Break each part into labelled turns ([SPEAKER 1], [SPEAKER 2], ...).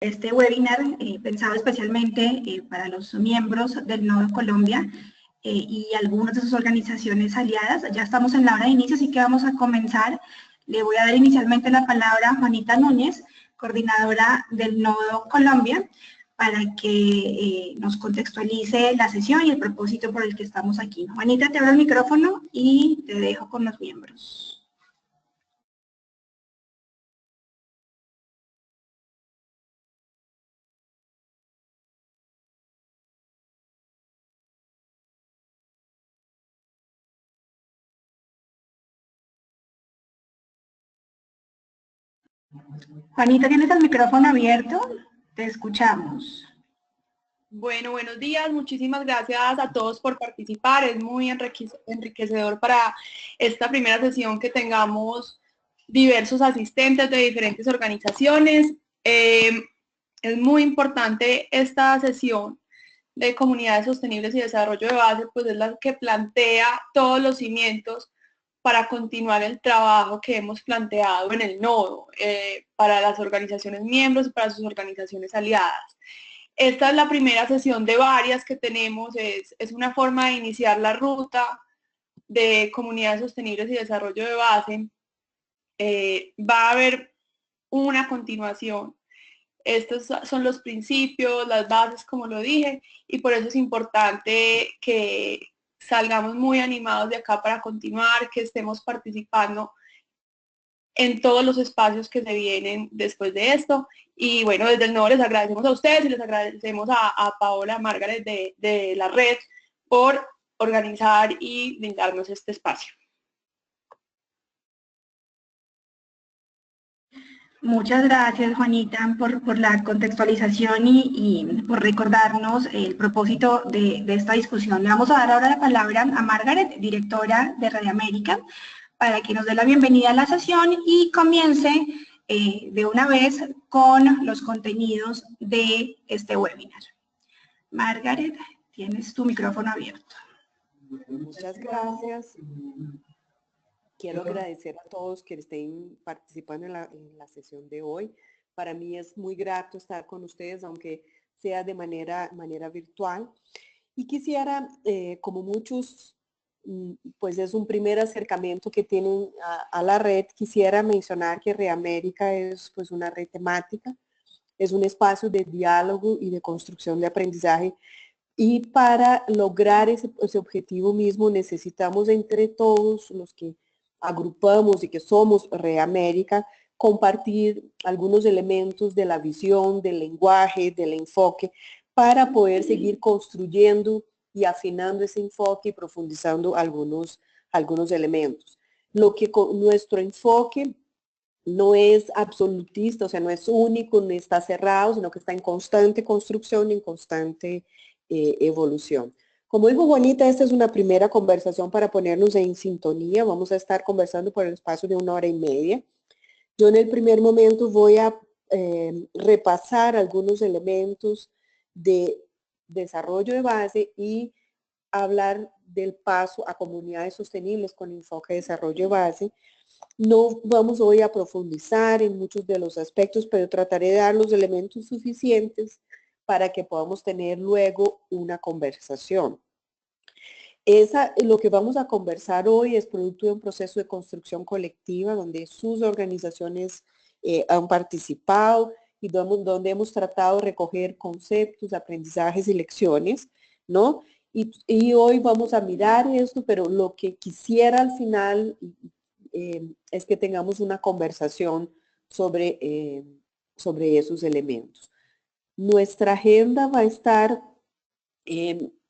[SPEAKER 1] Este webinar pensado especialmente para los miembros del Nodo Colombia y algunas de sus organizaciones aliadas. Ya estamos en la hora de inicio, así que vamos a comenzar. Le voy a dar inicialmente la palabra a Juanita Núñez, coordinadora del Nodo Colombia, para que nos contextualice la sesión y el propósito por el que estamos aquí. Juanita, te abro el micrófono y te dejo con los miembros. Juanita, ¿tienes el micrófono abierto? Te escuchamos.
[SPEAKER 2] Bueno, buenos días. Muchísimas gracias a todos por participar. Es muy enriquecedor para esta primera sesión que tengamos diversos asistentes de diferentes organizaciones. Es muy importante esta sesión de comunidades sostenibles y desarrollo de base, pues es la que plantea todos los cimientos para continuar el trabajo que hemos planteado en el nodo para las organizaciones miembros y para sus organizaciones aliadas. Esta es la primera sesión de varias que tenemos, es una forma de iniciar la ruta de comunidades sostenibles y desarrollo de base. Va a haber una continuación. Estos son los principios, las bases, como lo dije, y por eso es importante que salgamos muy animados de acá para continuar, que estemos participando en todos los espacios que se vienen después de esto. Y bueno, desde el nodo les agradecemos a ustedes y les agradecemos a Paola, a Margaret de la red por organizar y brindarnos este espacio.
[SPEAKER 1] Muchas gracias, Juanita, por la contextualización y por recordarnos el propósito de esta discusión. Le vamos a dar ahora la palabra a Margaret, directora de Radio América, para que nos dé la bienvenida a la sesión y comience de una vez con los contenidos de este webinar. Margaret, tienes tu micrófono abierto.
[SPEAKER 3] Muchas gracias. Quiero agradecer a todos que estén participando en la sesión de hoy. Para mí es muy grato estar con ustedes, aunque sea de manera virtual. Y quisiera, como muchos, pues es un primer acercamiento que tienen a la red, quisiera mencionar que Reamérica es pues una red temática, es un espacio de diálogo y de construcción de aprendizaje. Y para lograr ese objetivo mismo necesitamos entre todos los que agrupamos y que somos Reamérica, compartir algunos elementos de la visión, del lenguaje, del enfoque, para poder seguir construyendo y afinando ese enfoque y profundizando algunos elementos. Lo que con nuestro enfoque no es absolutista, o sea, no es único, no está cerrado, sino que está en constante construcción, en constante evolución. Como dijo Juanita, esta es una primera conversación para ponernos en sintonía. Vamos a estar conversando por el espacio de 1 hora y media. Yo en el primer momento voy a repasar algunos elementos de desarrollo de base y hablar del paso a comunidades sostenibles con enfoque de desarrollo de base. No vamos hoy a profundizar en muchos de los aspectos, pero trataré de dar los elementos suficientes para que podamos tener luego una conversación. Lo que vamos a conversar hoy es producto de un proceso de construcción colectiva donde sus organizaciones han participado y donde hemos tratado de recoger conceptos, aprendizajes y lecciones, ¿no? Y hoy vamos a mirar esto, pero lo que quisiera al final es que tengamos una conversación sobre esos elementos. Nuestra agenda va a estar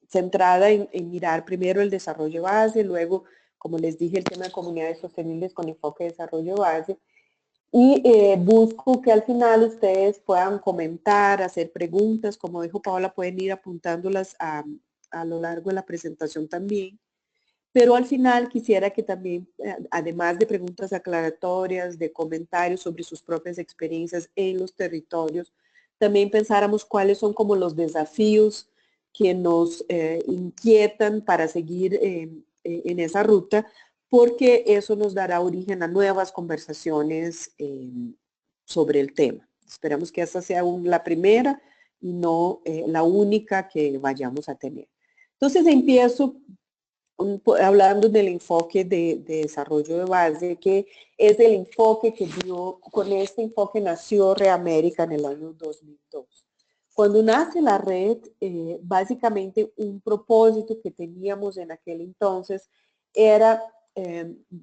[SPEAKER 3] centrada en mirar primero el desarrollo base, luego, como les dije, el tema de comunidades sostenibles con enfoque de desarrollo base. Y busco que al final ustedes puedan comentar, hacer preguntas, como dijo Paola, pueden ir apuntándolas a lo largo de la presentación también. Pero al final quisiera que también, además de preguntas aclaratorias, de comentarios sobre sus propias experiencias en los territorios, también pensáramos cuáles son como los desafíos que nos inquietan para seguir en esa ruta, porque eso nos dará origen a nuevas conversaciones sobre el tema. Esperamos que esta sea la primera y no la única que vayamos a tener. Entonces empiezo hablando del enfoque de desarrollo de base, que es el enfoque que con este enfoque nació Reamérica en el año 2002. Cuando nace la red, básicamente un propósito que teníamos en aquel entonces era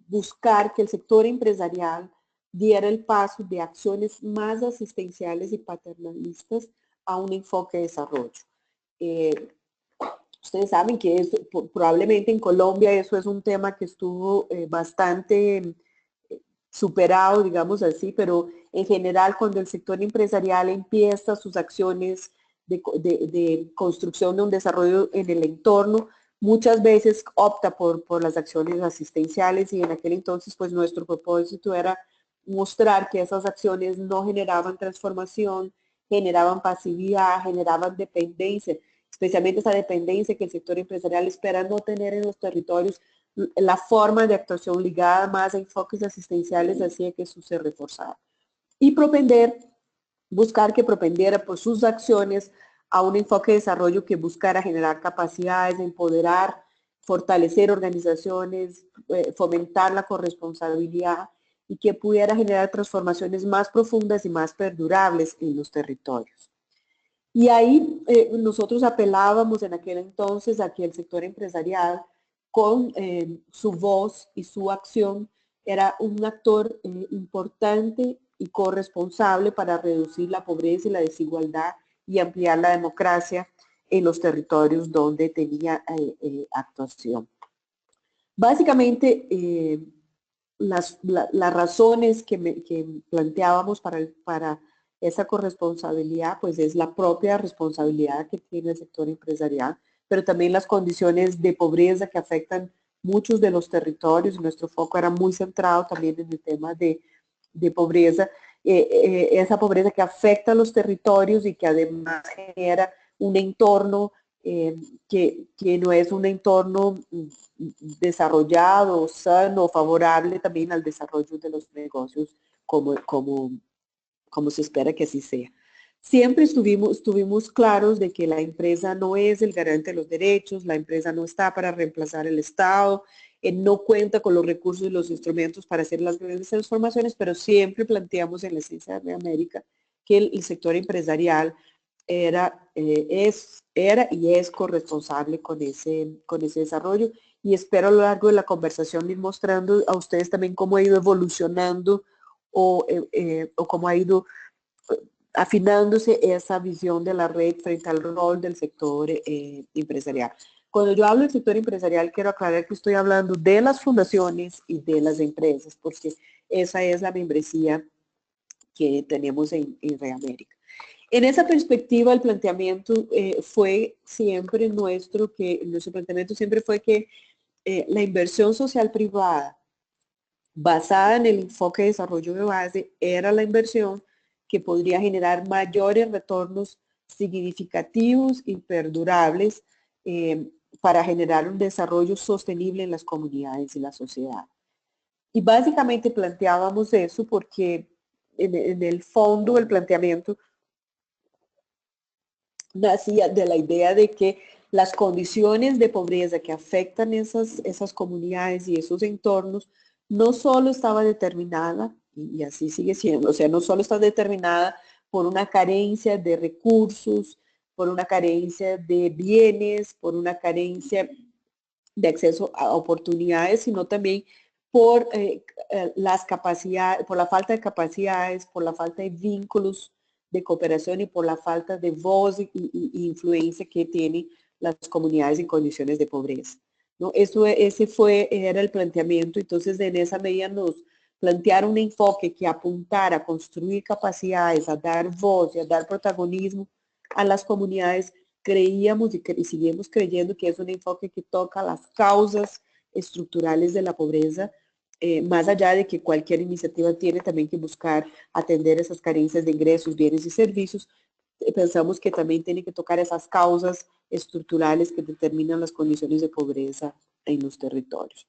[SPEAKER 3] buscar que el sector empresarial diera el paso de acciones más asistenciales y paternalistas a un enfoque de desarrollo. Ustedes saben que probablemente en Colombia eso es un tema que estuvo bastante superado, digamos así, pero en general cuando el sector empresarial empieza sus acciones de construcción de un desarrollo en el entorno, muchas veces opta por las acciones asistenciales y en aquel entonces pues nuestro propósito era mostrar que esas acciones no generaban transformación, generaban pasividad, generaban dependencia, especialmente esa dependencia que el sector empresarial espera no tener en los territorios, la forma de actuación ligada más a enfoques asistenciales hacía que eso se reforzara. Y buscar que propendiera por sus acciones a un enfoque de desarrollo que buscara generar capacidades, empoderar, fortalecer organizaciones, fomentar la corresponsabilidad y que pudiera generar transformaciones más profundas y más perdurables en los territorios. Y ahí nosotros apelábamos en aquel entonces a que el sector empresarial, con su voz y su acción, era un actor importante y corresponsable para reducir la pobreza y la desigualdad y ampliar la democracia en los territorios donde tenía actuación. Básicamente, las razones que planteábamos para esa corresponsabilidad, pues es la propia responsabilidad que tiene el sector empresarial, pero también las condiciones de pobreza que afectan muchos de los territorios. Nuestro foco era muy centrado también en el tema de pobreza, esa pobreza que afecta a los territorios y que además genera un entorno que no es un entorno desarrollado, sano, favorable también al desarrollo de los negocios como se espera que así sea. Siempre estuvimos claros de que la empresa no es el garante de los derechos, la empresa no está para reemplazar el Estado, no cuenta con los recursos y los instrumentos para hacer las grandes transformaciones, pero siempre planteamos en la esencia de América que el sector empresarial era y es corresponsable con ese desarrollo, y espero a lo largo de la conversación ir mostrando a ustedes también cómo ha ido evolucionando o cómo ha ido afinándose esa visión de la red frente al rol del sector empresarial. Cuando yo hablo del sector empresarial, quiero aclarar que estoy hablando de las fundaciones y de las empresas, porque esa es la membresía que tenemos en Reamérica. En esa perspectiva, el planteamiento fue siempre nuestro planteamiento siempre fue que la inversión social privada basada en el enfoque de desarrollo de base era la inversión que podría generar mayores retornos significativos y perdurables para generar un desarrollo sostenible en las comunidades y la sociedad. Y básicamente planteábamos eso porque en el fondo del planteamiento nacía de la idea de que las condiciones de pobreza que afectan esas comunidades y esos entornos no solo estaba determinada, y así sigue siendo, o sea, no solo está determinada por una carencia de recursos, por una carencia de bienes, por una carencia de acceso a oportunidades, sino también por las capacidades, por la falta de capacidades, por la falta de vínculos de cooperación y por la falta de voz y influencia que tienen las comunidades en condiciones de pobreza, ¿no? Era el planteamiento. Entonces, en esa medida nos plantearon un enfoque que apuntara a construir capacidades, a dar voz y a dar protagonismo a las comunidades. Creíamos y seguimos creyendo que es un enfoque que toca las causas estructurales de la pobreza, más allá de que cualquier iniciativa tiene también que buscar atender esas carencias de ingresos, bienes y servicios. Pensamos que también tiene que tocar esas causas estructurales que determinan las condiciones de pobreza en los territorios.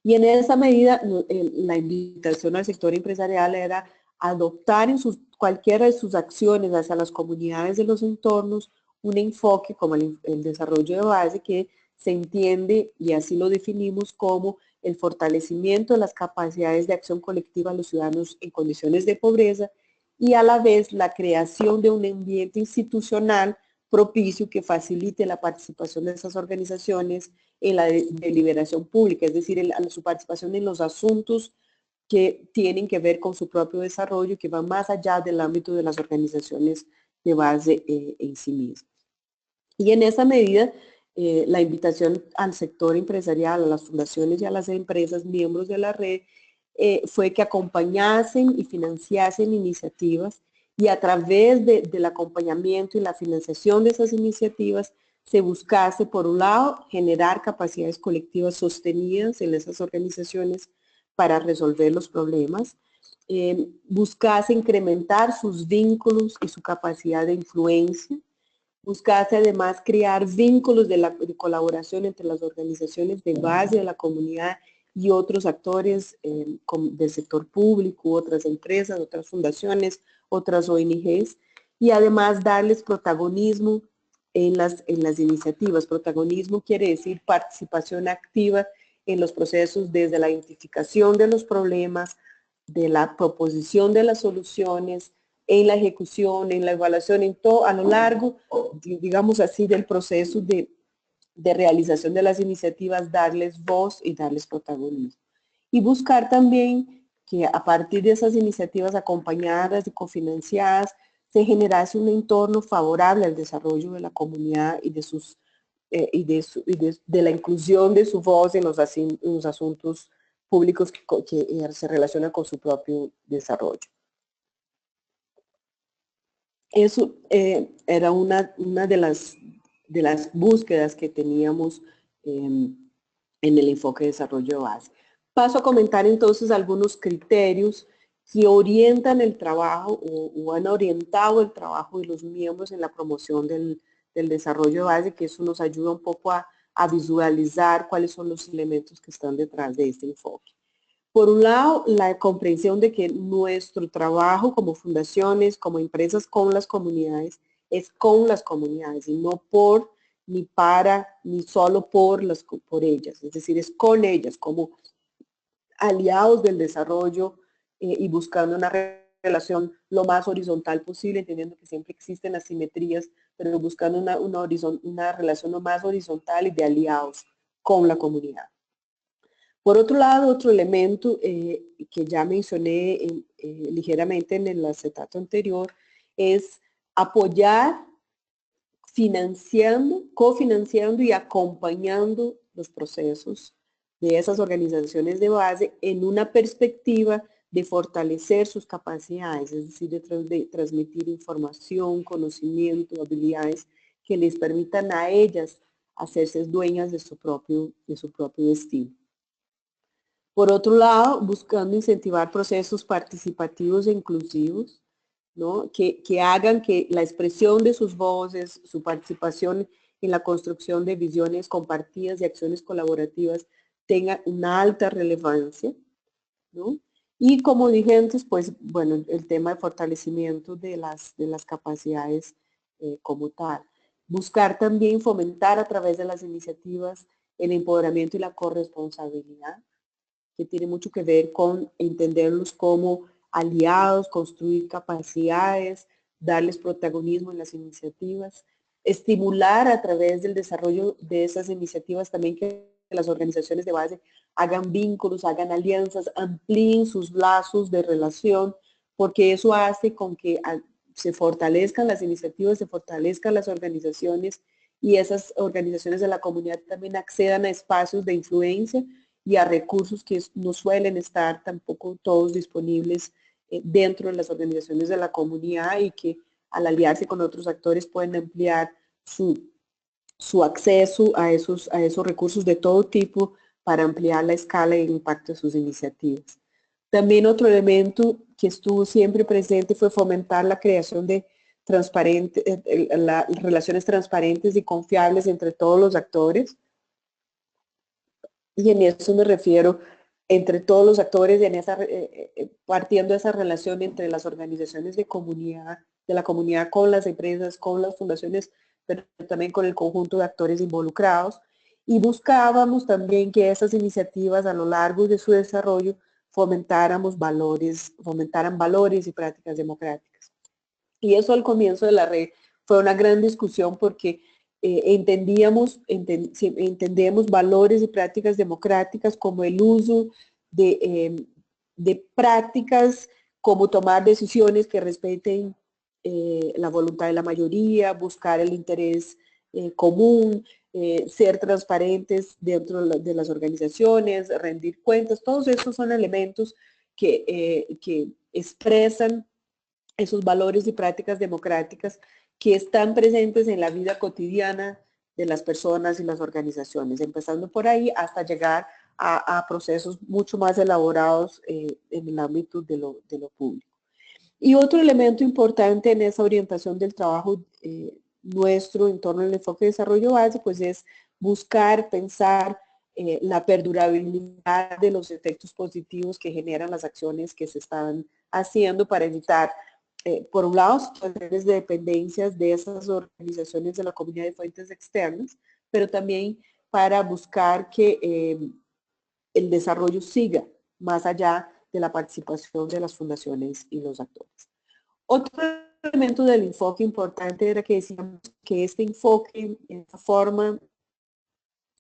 [SPEAKER 3] Y en esa medida, la invitación al sector empresarial era adoptar en cualquiera de sus acciones hacia las comunidades de los entornos un enfoque como el desarrollo de base, que se entiende, y así lo definimos, como el fortalecimiento de las capacidades de acción colectiva de los ciudadanos en condiciones de pobreza, y a la vez la creación de un ambiente institucional propicio que facilite la participación de esas organizaciones en la deliberación pública, es decir, su participación en los asuntos que tienen que ver con su propio desarrollo, que van más allá del ámbito de las organizaciones de base en sí mismas. Y en esa medida, la invitación al sector empresarial, a las fundaciones y a las empresas miembros de la red fue que acompañasen y financiasen iniciativas, y a través del acompañamiento y la financiación de esas iniciativas se buscase, por un lado, generar capacidades colectivas sostenidas en esas organizaciones para resolver los problemas, buscase incrementar sus vínculos y su capacidad de influencia, buscase además crear vínculos de colaboración entre las organizaciones de base de la comunidad y otros actores del sector público, otras empresas, otras fundaciones, otras ONGs, y además darles protagonismo en las iniciativas. Protagonismo quiere decir participación activa en los procesos, desde la identificación de los problemas, de la proposición de las soluciones, en la ejecución, en la evaluación, en todo, a lo largo, digamos así, del proceso de realización de las iniciativas, darles voz y darles protagonismo. Y buscar también que a partir de esas iniciativas acompañadas y cofinanciadas, se generase un entorno favorable al desarrollo de la comunidad y de la inclusión de su voz en los asuntos públicos que se relacionan con su propio desarrollo. Eso era una de las búsquedas que teníamos en el enfoque de desarrollo de base. Paso a comentar entonces algunos criterios que orientan el trabajo o han orientado el trabajo de los miembros en la promoción del desarrollo de base, que eso nos ayuda un poco a visualizar cuáles son los elementos que están detrás de este enfoque. Por un lado, la comprensión de que nuestro trabajo como fundaciones, como empresas con las comunidades, es con las comunidades y no por, ni para, ni solo por ellas. Es decir, es con ellas como aliados del desarrollo y buscando una relación lo más horizontal posible, entendiendo que siempre existen asimetrías, pero buscando una relación lo más horizontal y de aliados con la comunidad. Por otro lado, otro elemento que ya mencioné ligeramente en el acetato anterior es apoyar, financiando, cofinanciando y acompañando los procesos de esas organizaciones de base en una perspectiva de fortalecer sus capacidades, es decir, de transmitir información, conocimiento, habilidades que les permitan a ellas hacerse dueñas de su propio destino. Por otro lado, buscando incentivar procesos participativos e inclusivos, ¿no? que hagan que la expresión de sus voces, su participación en la construcción de visiones compartidas y acciones colaborativas tenga una alta relevancia, ¿no? Y como dije antes, pues bueno, el tema de fortalecimiento de las capacidades como tal. Buscar también fomentar a través de las iniciativas el empoderamiento y la corresponsabilidad, que tiene mucho que ver con entenderlos como aliados, construir capacidades, darles protagonismo en las iniciativas, estimular a través del desarrollo de esas iniciativas también que las organizaciones de base hagan vínculos, hagan alianzas, amplíen sus lazos de relación, porque eso hace con que se fortalezcan las iniciativas, se fortalezcan las organizaciones, y esas organizaciones de la comunidad también accedan a espacios de influencia y a recursos que no suelen estar tampoco todos disponibles dentro de las organizaciones de la comunidad, y que al aliarse con otros actores pueden ampliar su acceso a esos recursos de todo tipo para ampliar la escala y el impacto de sus iniciativas. También otro elemento que estuvo siempre presente fue fomentar la creación de relaciones transparentes y confiables entre todos los actores. Y en eso me refiero entre todos los actores, partiendo de esa relación entre las organizaciones de la comunidad con las empresas, con las fundaciones, pero también con el conjunto de actores involucrados. Y buscábamos también que esas iniciativas a lo largo de su desarrollo fomentaran valores y prácticas democráticas. Y eso al comienzo de la red fue una gran discusión porque entendemos valores y prácticas democráticas como el uso de prácticas como tomar decisiones que respeten la voluntad de la mayoría, buscar el interés común, ser transparentes dentro de las organizaciones, rendir cuentas. Todos esos son elementos que expresan esos valores y prácticas democráticas que están presentes en la vida cotidiana de las personas y las organizaciones, empezando por ahí hasta llegar a procesos mucho más elaborados en el ámbito de lo público. Y otro elemento importante en esa orientación del trabajo nuestro en torno al enfoque de desarrollo base, pues es buscar, pensar la perdurabilidad de los efectos positivos que generan las acciones que se están haciendo para evitar por un lado, situaciones de dependencias de esas organizaciones de la comunidad de fuentes externas, pero también para buscar que el desarrollo siga más allá de la participación de las fundaciones y los actores. Otro elemento del enfoque importante era que decíamos que este enfoque, esta forma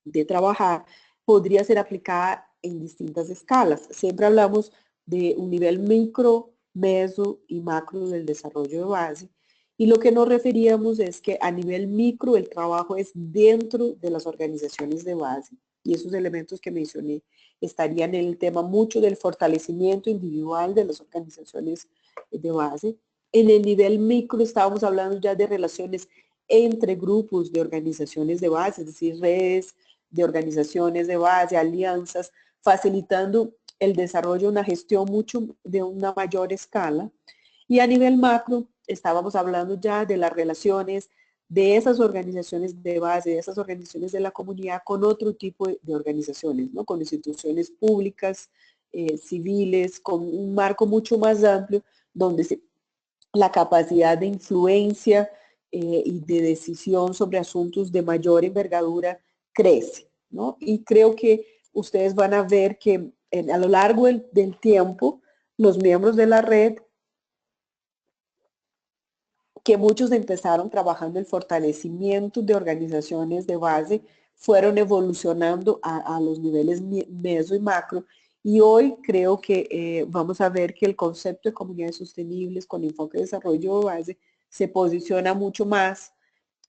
[SPEAKER 3] de trabajar, podría ser aplicada en distintas escalas. Siempre hablamos de un nivel micro, meso y macro del desarrollo de base. Y lo que nos referíamos es que a nivel micro el trabajo es dentro de las organizaciones de base. Y esos elementos que mencioné estarían en el tema mucho del fortalecimiento individual de las organizaciones de base. En el nivel micro estábamos hablando ya de relaciones entre grupos de organizaciones de base, es decir, redes de organizaciones de base, alianzas, facilitando el desarrollo de una gestión de una mayor escala. Y a nivel macro, estábamos hablando ya de las relaciones de esas organizaciones de base, de esas organizaciones de la comunidad con otro tipo de organizaciones, ¿no? Con instituciones públicas, civiles, con un marco mucho más amplio, donde la capacidad de influencia y de decisión sobre asuntos de mayor envergadura crece, ¿no? Y creo que ustedes van a ver que a lo largo del tiempo, los miembros de la red, que muchos empezaron trabajando el fortalecimiento de organizaciones de base, fueron evolucionando a los niveles meso y macro, y hoy creo que vamos a ver que el concepto de comunidades sostenibles con enfoque de desarrollo de base se posiciona mucho más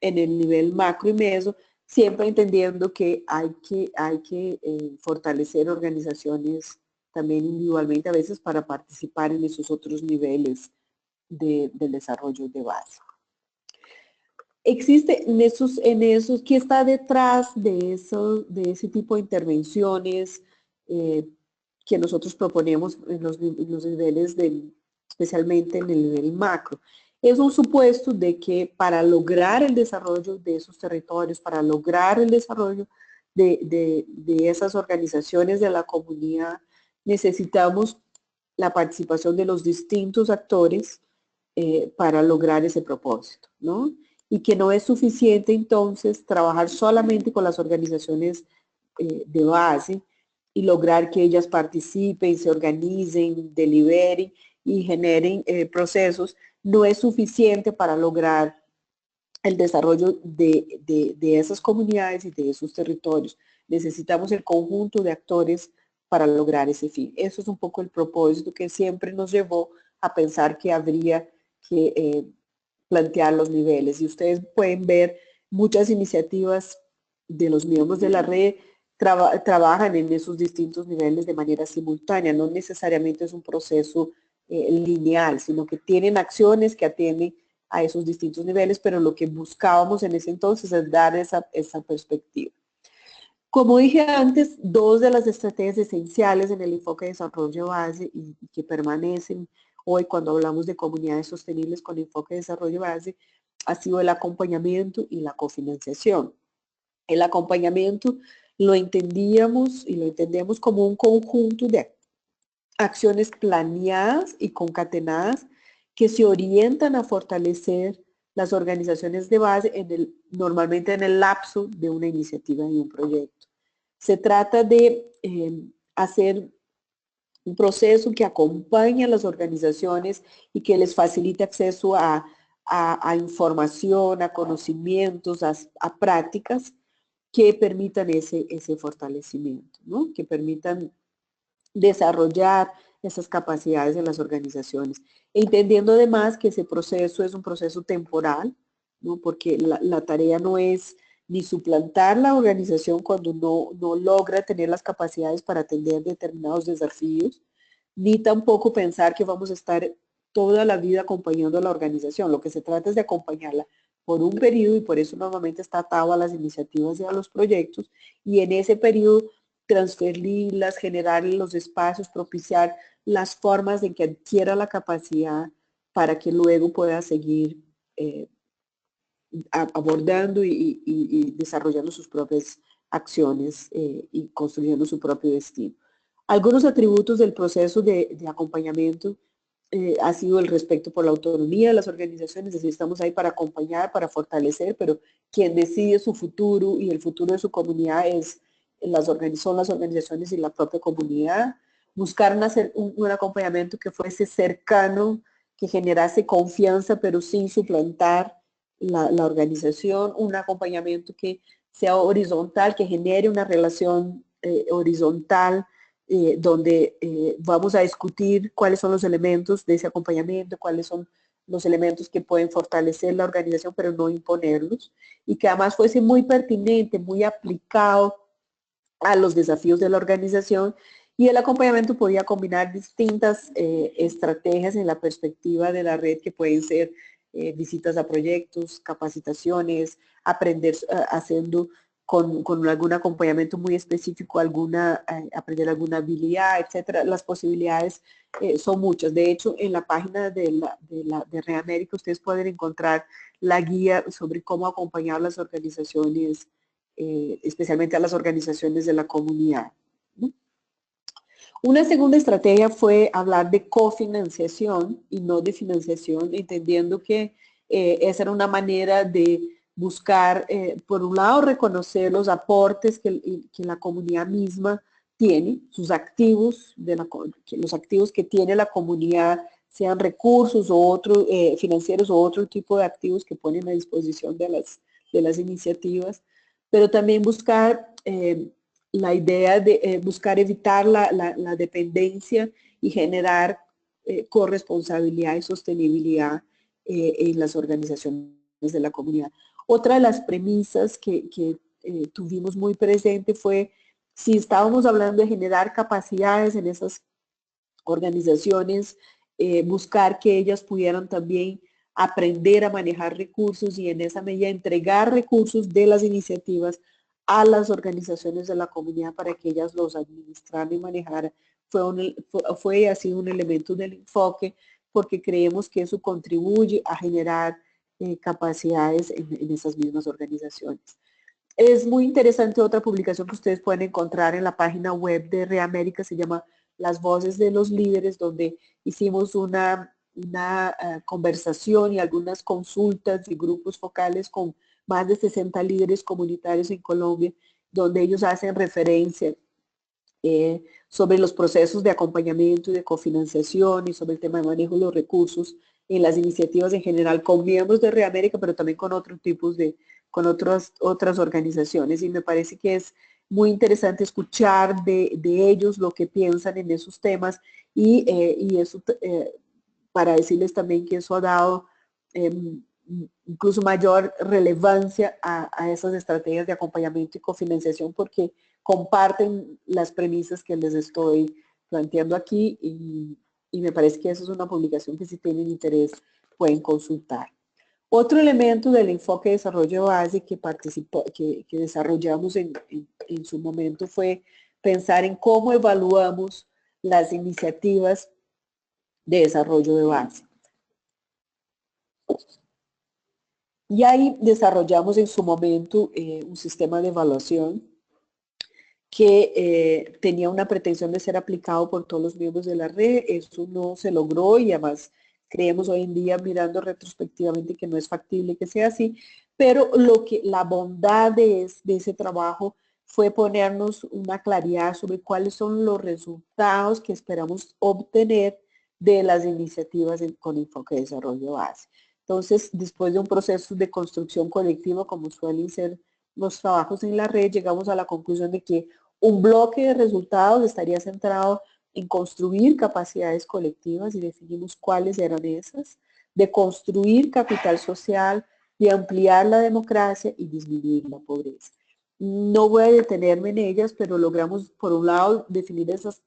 [SPEAKER 3] en el nivel macro y meso, siempre entendiendo que hay que fortalecer organizaciones también individualmente a veces para participar en esos otros niveles del desarrollo de base. Existe en esos ¿qué está detrás de ese tipo de intervenciones que nosotros proponemos en los niveles especialmente en el nivel macro? Es un supuesto de que para lograr el desarrollo de esos territorios, para lograr el desarrollo de esas organizaciones de la comunidad, necesitamos la participación de los distintos actores para lograr ese propósito, ¿no? Y que no es suficiente entonces trabajar solamente con las organizaciones de base y lograr que ellas participen, se organicen, deliberen y generen procesos, no es suficiente para lograr el desarrollo de esas comunidades y de esos territorios. Necesitamos el conjunto de actores para lograr ese fin. Eso es un poco el propósito que siempre nos llevó a pensar que habría que plantear los niveles. Y ustedes pueden ver muchas iniciativas de los miembros de la red trabajan en esos distintos niveles de manera simultánea. No necesariamente es un proceso lineal, sino que tienen acciones que atienden a esos distintos niveles, pero lo que buscábamos en ese entonces es dar esa perspectiva. Como dije antes, dos de las estrategias esenciales en el enfoque de desarrollo base y que permanecen hoy cuando hablamos de comunidades sostenibles con enfoque de desarrollo base ha sido el acompañamiento y la cofinanciación. El acompañamiento lo entendíamos y lo entendemos como un conjunto de acciones planeadas y concatenadas que se orientan a fortalecer las organizaciones de base normalmente en el lapso de una iniciativa y un proyecto. Se trata de hacer un proceso que acompaña a las organizaciones y que les facilite acceso a información, a conocimientos, a prácticas que permitan ese fortalecimiento, ¿no? Que permitan desarrollar esas capacidades en las organizaciones. Entendiendo además que ese proceso es un proceso temporal, ¿no? Porque la tarea no es ni suplantar la organización cuando no logra tener las capacidades para atender determinados desafíos, ni tampoco pensar que vamos a estar toda la vida acompañando a la organización. Lo que se trata es de acompañarla por un periodo y por eso normalmente está atado a las iniciativas y a los proyectos, y en ese periodo transferirlas, generar los espacios, propiciar las formas en que adquiera la capacidad para que luego pueda seguir abordando y desarrollando sus propias acciones y construyendo su propio destino. Algunos atributos del proceso de acompañamiento ha sido el respeto por la autonomía de las organizaciones, es decir, estamos ahí para acompañar, para fortalecer, pero quien decide su futuro y el futuro de su comunidad son las organizaciones y la propia comunidad. Buscar un acompañamiento que fuese cercano, que generase confianza, pero sin suplantar la organización, un acompañamiento que sea horizontal, que genere una relación horizontal, donde vamos a discutir cuáles son los elementos de ese acompañamiento, cuáles son los elementos que pueden fortalecer la organización, pero no imponerlos, y que además fuese muy pertinente, muy aplicado a los desafíos de la organización, y el acompañamiento podía combinar distintas estrategias en la perspectiva de la red, que pueden ser visitas a proyectos, capacitaciones, aprender haciendo con algún acompañamiento muy específico, aprender alguna habilidad, etcétera. Las posibilidades son muchas. De hecho, en la página de Reamérica ustedes pueden encontrar la guía sobre cómo acompañar las organizaciones, especialmente a las organizaciones de la comunidad, ¿no? Una segunda estrategia fue hablar de cofinanciación y no de financiación, entendiendo que esa era una manera de buscar, por un lado, reconocer los aportes que la comunidad misma tiene, sus activos, los activos que tiene la comunidad, sean recursos o financieros o otro tipo de activos que ponen a disposición de las iniciativas, pero también buscar la idea de buscar evitar la dependencia y generar corresponsabilidad y sostenibilidad en las organizaciones de la comunidad. Otra de las premisas que tuvimos muy presente fue, si estábamos hablando de generar capacidades en esas organizaciones, buscar que ellas pudieran también aprender a manejar recursos y en esa medida entregar recursos de las iniciativas a las organizaciones de la comunidad para que ellas los administraran y manejaran. Fue así un elemento del enfoque, porque creemos que eso contribuye a generar capacidades en esas mismas organizaciones. Es muy interesante otra publicación que ustedes pueden encontrar en la página web de Reamérica, se llama Las Voces de los Líderes, donde hicimos una conversación y algunas consultas y grupos focales con más de 60 líderes comunitarios en Colombia, donde ellos hacen referencia sobre los procesos de acompañamiento y de cofinanciación y sobre el tema de manejo de los recursos en las iniciativas en general, con miembros de Reamérica, pero también con otros tipos con otras organizaciones, y me parece que es muy interesante escuchar de ellos lo que piensan en esos temas, y eso para decirles también que eso ha dado incluso mayor relevancia a esas estrategias de acompañamiento y cofinanciación, porque comparten las premisas que les estoy planteando aquí, y me parece que eso es una publicación que si tienen interés pueden consultar. Otro elemento del enfoque de desarrollo de base que desarrollamos en su momento fue pensar en cómo evaluamos las iniciativas de desarrollo de base. Y ahí desarrollamos en su momento un sistema de evaluación que tenía una pretensión de ser aplicado por todos los miembros de la red. Eso no se logró y además creemos hoy en día, mirando retrospectivamente, que no es factible que sea así, pero la bondad de ese trabajo fue ponernos una claridad sobre cuáles son los resultados que esperamos obtener de las iniciativas con enfoque de desarrollo base. Entonces, después de un proceso de construcción colectiva, como suelen ser los trabajos en la red, llegamos a la conclusión de que un bloque de resultados estaría centrado en construir capacidades colectivas, y definimos cuáles eran esas, de construir capital social, de ampliar la democracia y disminuir la pobreza. No voy a detenerme en ellas, pero logramos, por un lado, definir esas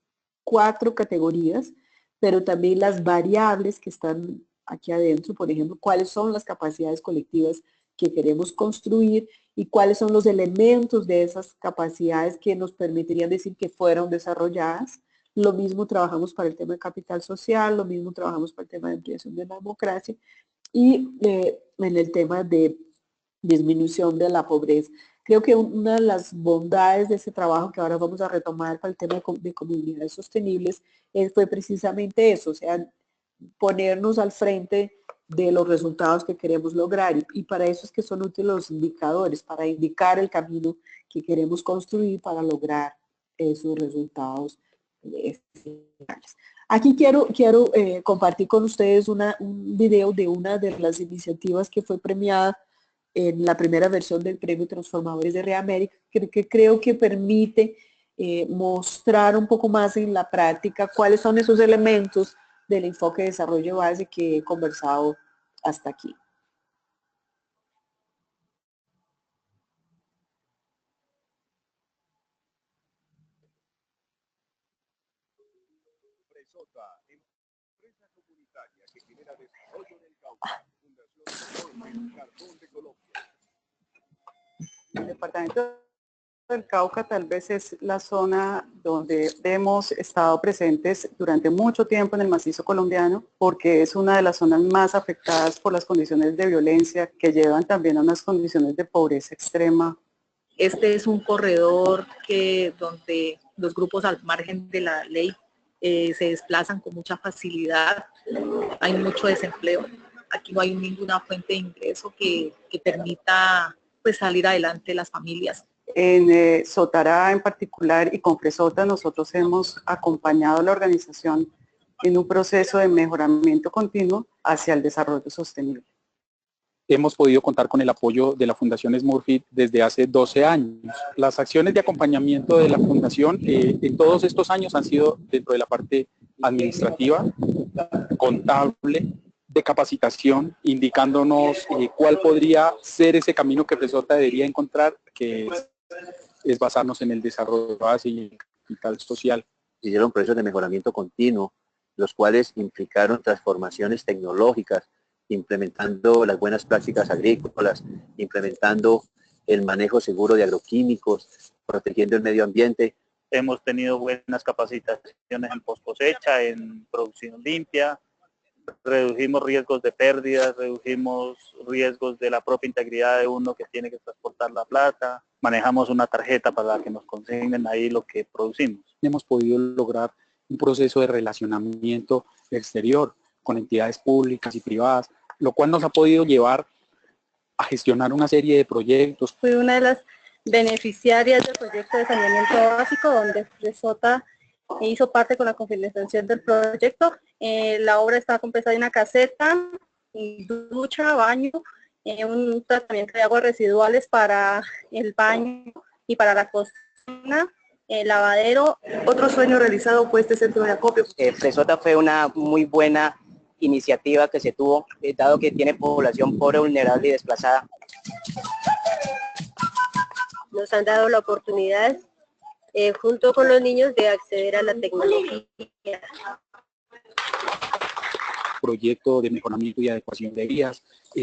[SPEAKER 3] 4 categorías, pero también las variables que están aquí adentro, por ejemplo, cuáles son las capacidades colectivas que queremos construir y cuáles son los elementos de esas capacidades que nos permitirían decir que fueron desarrolladas. Lo mismo trabajamos para el tema de capital social, lo mismo trabajamos para el tema de ampliación de la democracia y en el tema de disminución de la pobreza. Creo que una de las bondades de ese trabajo que ahora vamos a retomar para el tema de comunidades sostenibles fue precisamente eso, o sea, ponernos al frente de los resultados que queremos lograr, y para eso es que son útiles los indicadores, para indicar el camino que queremos construir para lograr esos resultados finales. Aquí quiero compartir con ustedes un video de una de las iniciativas que fue premiada en la primera versión del Premio Transformadores de Reamérica, que creo que permite mostrar un poco más en la práctica cuáles son esos elementos del enfoque de desarrollo base que he conversado hasta aquí.
[SPEAKER 4] Presota, empresa comunitaria que genera desarrollo en el Cauca, Fundación Carbón de Colombia.
[SPEAKER 5] El departamento del Cauca tal vez es la zona donde hemos estado presentes durante mucho tiempo en el macizo colombiano, porque es una de las zonas más afectadas por las condiciones de violencia que llevan también a unas condiciones de pobreza extrema.
[SPEAKER 6] Este es un corredor donde los grupos al margen de la ley se desplazan con mucha facilidad, hay mucho desempleo, aquí no hay ninguna fuente de ingreso que permita pues salir adelante las familias.
[SPEAKER 5] En Sotará en particular y con Fresota nosotros hemos acompañado a la organización en un proceso de mejoramiento continuo hacia el desarrollo sostenible.
[SPEAKER 7] Hemos podido contar con el apoyo de la Fundación Smurfit desde hace 12 años. Las acciones de acompañamiento de la Fundación en todos estos años han sido dentro de la parte administrativa, contable, de capacitación, indicándonos cuál podría ser ese camino que Fresota debería encontrar, que es basarnos en el desarrollo base y el capital social.
[SPEAKER 8] Hicieron procesos de mejoramiento continuo, los cuales implicaron transformaciones tecnológicas, implementando las buenas prácticas agrícolas, implementando el manejo seguro de agroquímicos, protegiendo el medio ambiente.
[SPEAKER 9] Hemos tenido buenas capacitaciones en post cosecha, en producción limpia, redujimos riesgos de pérdidas, redujimos riesgos de la propia integridad de uno que tiene que transportar la plata, manejamos una tarjeta para que nos consignen ahí lo que producimos.
[SPEAKER 7] Hemos podido lograr un proceso de relacionamiento exterior con entidades públicas y privadas, lo cual nos ha podido llevar a gestionar una serie de proyectos.
[SPEAKER 10] Fui una de las beneficiarias del proyecto de saneamiento básico, donde Fresota hizo parte con la confinanciación del proyecto. La obra estaba compuesta de una caseta, ducha, baño, un tratamiento de aguas residuales para el baño y para la cocina, lavadero.
[SPEAKER 11] Otro sueño realizado fue este centro de acopio.
[SPEAKER 12] Fresota fue una muy buena iniciativa que se tuvo, dado que tiene población pobre, vulnerable y desplazada.
[SPEAKER 10] Nos han dado la oportunidad, junto con los niños, de acceder a la tecnología.
[SPEAKER 7] Proyecto de mejoramiento y adecuación de vías,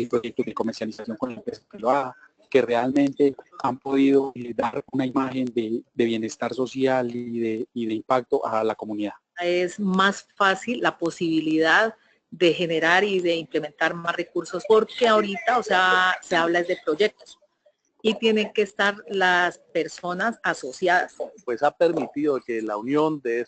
[SPEAKER 7] proyectos de comercialización con la empresa privada, que realmente han podido dar una imagen de bienestar social y de impacto a la comunidad.
[SPEAKER 6] Es más fácil la posibilidad de generar y de implementar más recursos, porque ahorita, o sea, se habla de proyectos y tienen que estar las personas asociadas.
[SPEAKER 13] Pues ha permitido que la unión de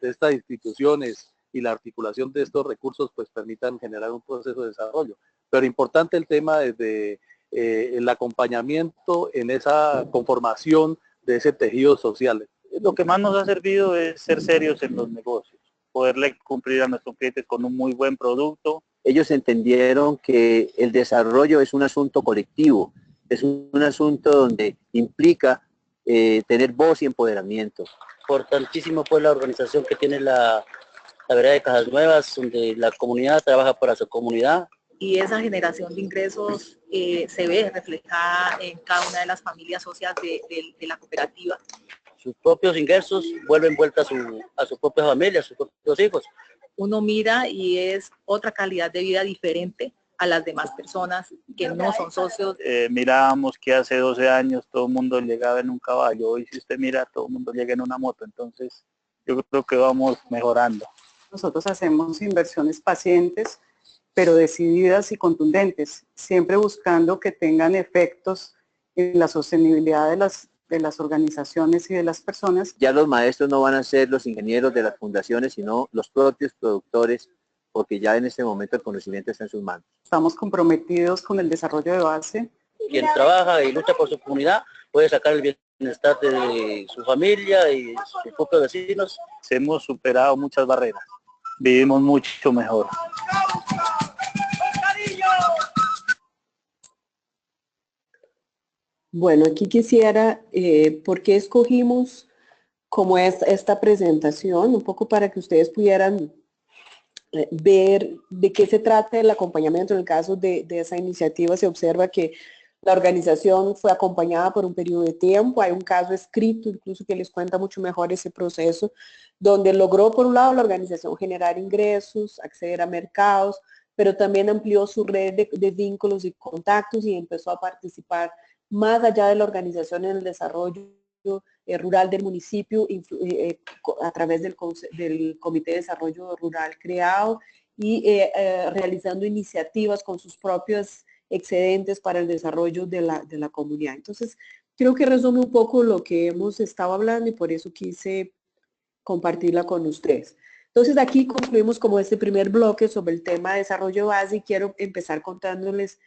[SPEAKER 13] estas instituciones y la articulación de estos recursos pues permitan generar un proceso de desarrollo. Pero importante el tema desde el acompañamiento en esa conformación de ese tejido social.
[SPEAKER 9] Lo que más nos ha servido es ser serios en los negocios, poderle cumplir a nuestros clientes con un muy buen producto.
[SPEAKER 8] Ellos entendieron que el desarrollo es un asunto colectivo, es un asunto donde implica tener voz y empoderamiento.
[SPEAKER 14] Importantísimo pues la organización que tiene la vereda de Casas Nuevas, donde la comunidad trabaja para su comunidad.
[SPEAKER 6] Y esa generación de ingresos se ve reflejada en cada una de las familias socias de la cooperativa.
[SPEAKER 14] Sus propios ingresos vuelven vuelta a su propia familia, a sus propios hijos.
[SPEAKER 6] Uno mira y es otra calidad de vida diferente a las demás personas que no son socios.
[SPEAKER 9] Mirábamos que hace 12 años todo el mundo llegaba en un caballo, hoy si usted mira todo el mundo llega en una moto, entonces yo creo que vamos mejorando.
[SPEAKER 5] Nosotros hacemos inversiones pacientes, pero decididas y contundentes, siempre buscando que tengan efectos en la sostenibilidad de las organizaciones y de las personas.
[SPEAKER 8] Ya los maestros no van a ser los ingenieros de las fundaciones, sino los propios productores, porque ya en este momento el conocimiento está en sus manos.
[SPEAKER 5] Estamos comprometidos con el desarrollo de base.
[SPEAKER 14] Quien trabaja y lucha por su comunidad puede sacar el bienestar de su familia y sus propios vecinos.
[SPEAKER 9] Hemos superado muchas barreras, vivimos mucho mejor.
[SPEAKER 3] Bueno, aquí quisiera, ¿por qué escogimos como esta presentación? Un poco para que ustedes pudieran ver de qué se trata el acompañamiento. En el caso de esa iniciativa se observa que la organización fue acompañada por un periodo de tiempo. Hay un caso escrito incluso que les cuenta mucho mejor ese proceso, donde logró por un lado la organización generar ingresos, acceder a mercados, pero también amplió su red de vínculos y contactos y empezó a participar más allá de la organización en el desarrollo rural del municipio a través del Comité de Desarrollo Rural creado y realizando iniciativas con sus propios excedentes para el desarrollo de la comunidad. Entonces, creo que resume un poco lo que hemos estado hablando y por eso quise compartirla con ustedes. Entonces, aquí concluimos como este primer bloque sobre el tema de desarrollo base y quiero empezar contándoles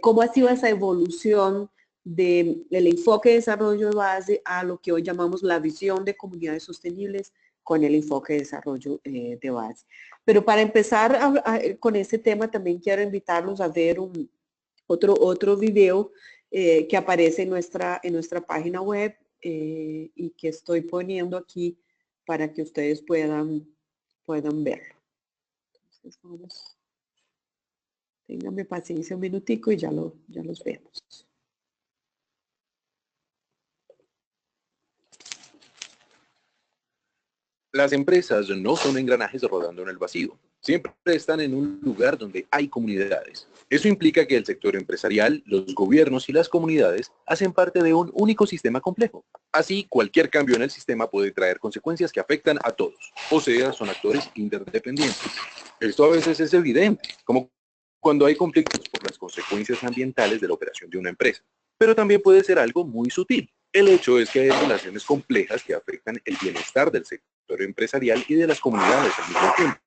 [SPEAKER 3] cómo ha sido esa evolución del enfoque de desarrollo de base a lo que hoy llamamos la visión de comunidades sostenibles con el enfoque de desarrollo de base. Pero para empezar con este tema también quiero invitarlos a ver otro video que aparece en nuestra página web y que estoy poniendo aquí para que ustedes puedan verlo. Entonces vamos, ténganme paciencia un minutico y ya los vemos.
[SPEAKER 15] Las empresas no son engranajes rodando en el vacío. Siempre están en un lugar donde hay comunidades. Eso implica que el sector empresarial, los gobiernos y las comunidades hacen parte de un único sistema complejo. Así, cualquier cambio en el sistema puede traer consecuencias que afectan a todos, o sea, son actores interdependientes. Esto a veces es evidente, como cuando hay conflictos por las consecuencias ambientales de la operación de una empresa. Pero también puede ser algo muy sutil. El hecho es que hay relaciones complejas que afectan el bienestar del sector empresarial y de las comunidades al mismo tiempo.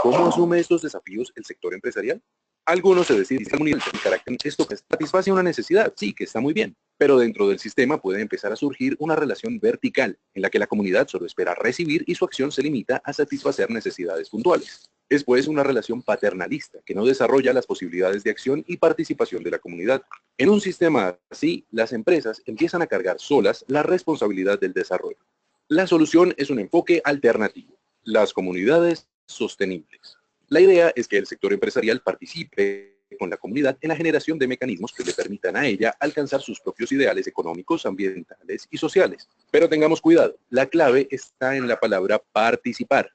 [SPEAKER 15] ¿Cómo asume estos desafíos el sector empresarial? Algunos se deciden esto satisface una necesidad, sí, que está muy bien, pero dentro del sistema puede empezar a surgir una relación vertical en la que la comunidad solo espera recibir y su acción se limita a satisfacer necesidades puntuales. Es pues una relación paternalista que no desarrolla las posibilidades de acción y participación de la comunidad. En un sistema así, las empresas empiezan a cargar solas la responsabilidad del desarrollo. La solución es un enfoque alternativo, las comunidades sostenibles. La idea es que el sector empresarial participe con la comunidad en la generación de mecanismos que le permitan a ella alcanzar sus propios ideales económicos, ambientales y sociales. Pero tengamos cuidado, la clave está en la palabra participar,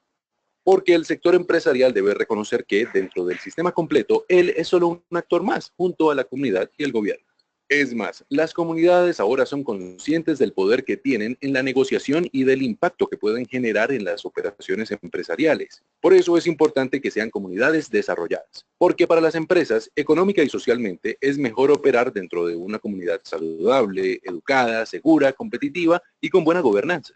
[SPEAKER 15] porque el sector empresarial debe reconocer que dentro del sistema completo, él es solo un actor más, junto a la comunidad y el gobierno. Es más, las comunidades ahora son conscientes del poder que tienen en la negociación y del impacto que pueden generar en las operaciones empresariales. Por eso es importante que sean comunidades desarrolladas, porque para las empresas, económica y socialmente, es mejor operar dentro de una comunidad saludable, educada, segura, competitiva y con buena gobernanza.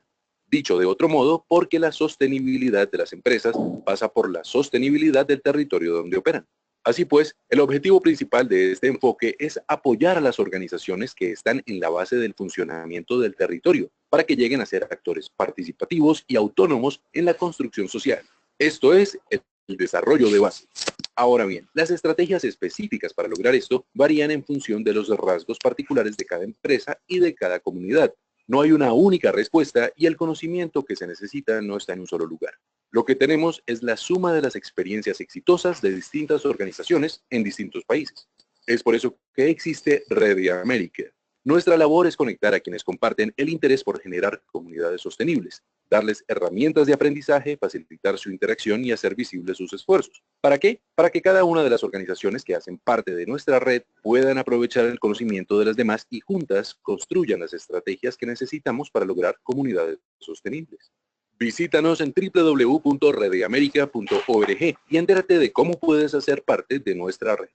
[SPEAKER 15] Dicho de otro modo, porque la sostenibilidad de las empresas pasa por la sostenibilidad del territorio donde operan. Así pues, el objetivo principal de este enfoque es apoyar a las organizaciones que están en la base del funcionamiento del territorio, para que lleguen a ser actores participativos y autónomos en la construcción social. Esto es el desarrollo de base. Ahora bien, las estrategias específicas para lograr esto varían en función de los rasgos particulares de cada empresa y de cada comunidad. No hay una única respuesta y el conocimiento que se necesita no está en un solo lugar. Lo que tenemos es la suma de las experiencias exitosas de distintas organizaciones en distintos países. Es por eso que existe Redia América. Nuestra labor es conectar a quienes comparten el interés por generar comunidades sostenibles, darles herramientas de aprendizaje, facilitar su interacción y hacer visibles sus esfuerzos. ¿Para qué? Para que cada una de las organizaciones que hacen parte de nuestra red puedan aprovechar el conocimiento de las demás y juntas construyan las estrategias que necesitamos para lograr comunidades sostenibles. Visítanos en www.rediamerica.org y entérate de cómo puedes hacer parte de nuestra red.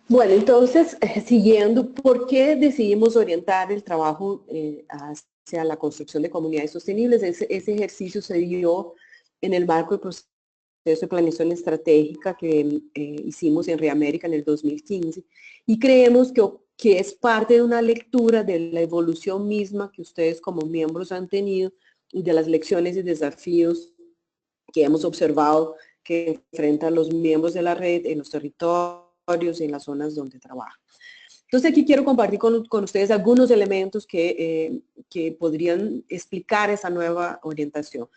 [SPEAKER 3] Bueno, entonces, siguiendo, ¿por qué decidimos orientar el trabajo hacia la construcción de comunidades sostenibles? Ese ejercicio se dio en el marco del proceso de planeación estratégica que hicimos en Reamérica en el 2015 y creemos que es parte de una lectura de la evolución misma que ustedes como miembros han tenido y de las lecciones y desafíos que hemos observado que enfrentan los miembros de la red en los territorios y en las zonas donde trabajan. Entonces aquí quiero compartir con ustedes algunos elementos que podrían explicar esa nueva orientación.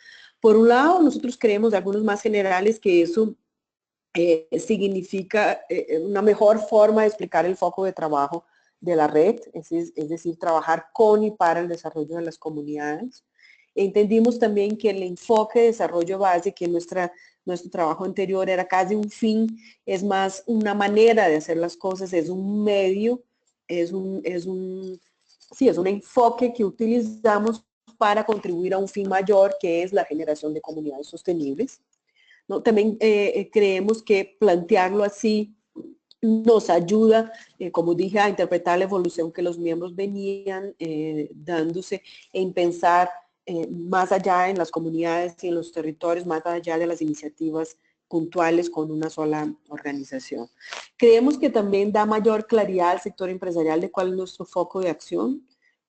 [SPEAKER 3] Por un lado, nosotros creemos, de algunos más generales, que eso significa una mejor forma de explicar el foco de trabajo de la red, es decir, trabajar con y para el desarrollo de las comunidades. Entendimos también que el enfoque de desarrollo base, que nuestro trabajo anterior era casi un fin, es más una manera de hacer las cosas, es un medio, es un enfoque que utilizamos para contribuir a un fin mayor, que es la generación de comunidades sostenibles, ¿no? También creemos que plantearlo así nos ayuda, como dije, a interpretar la evolución que los miembros venían dándose en pensar más allá en las comunidades y en los territorios, más allá de las iniciativas puntuales con una sola organización. Creemos que también da mayor claridad al sector empresarial de cuál es nuestro foco de acción,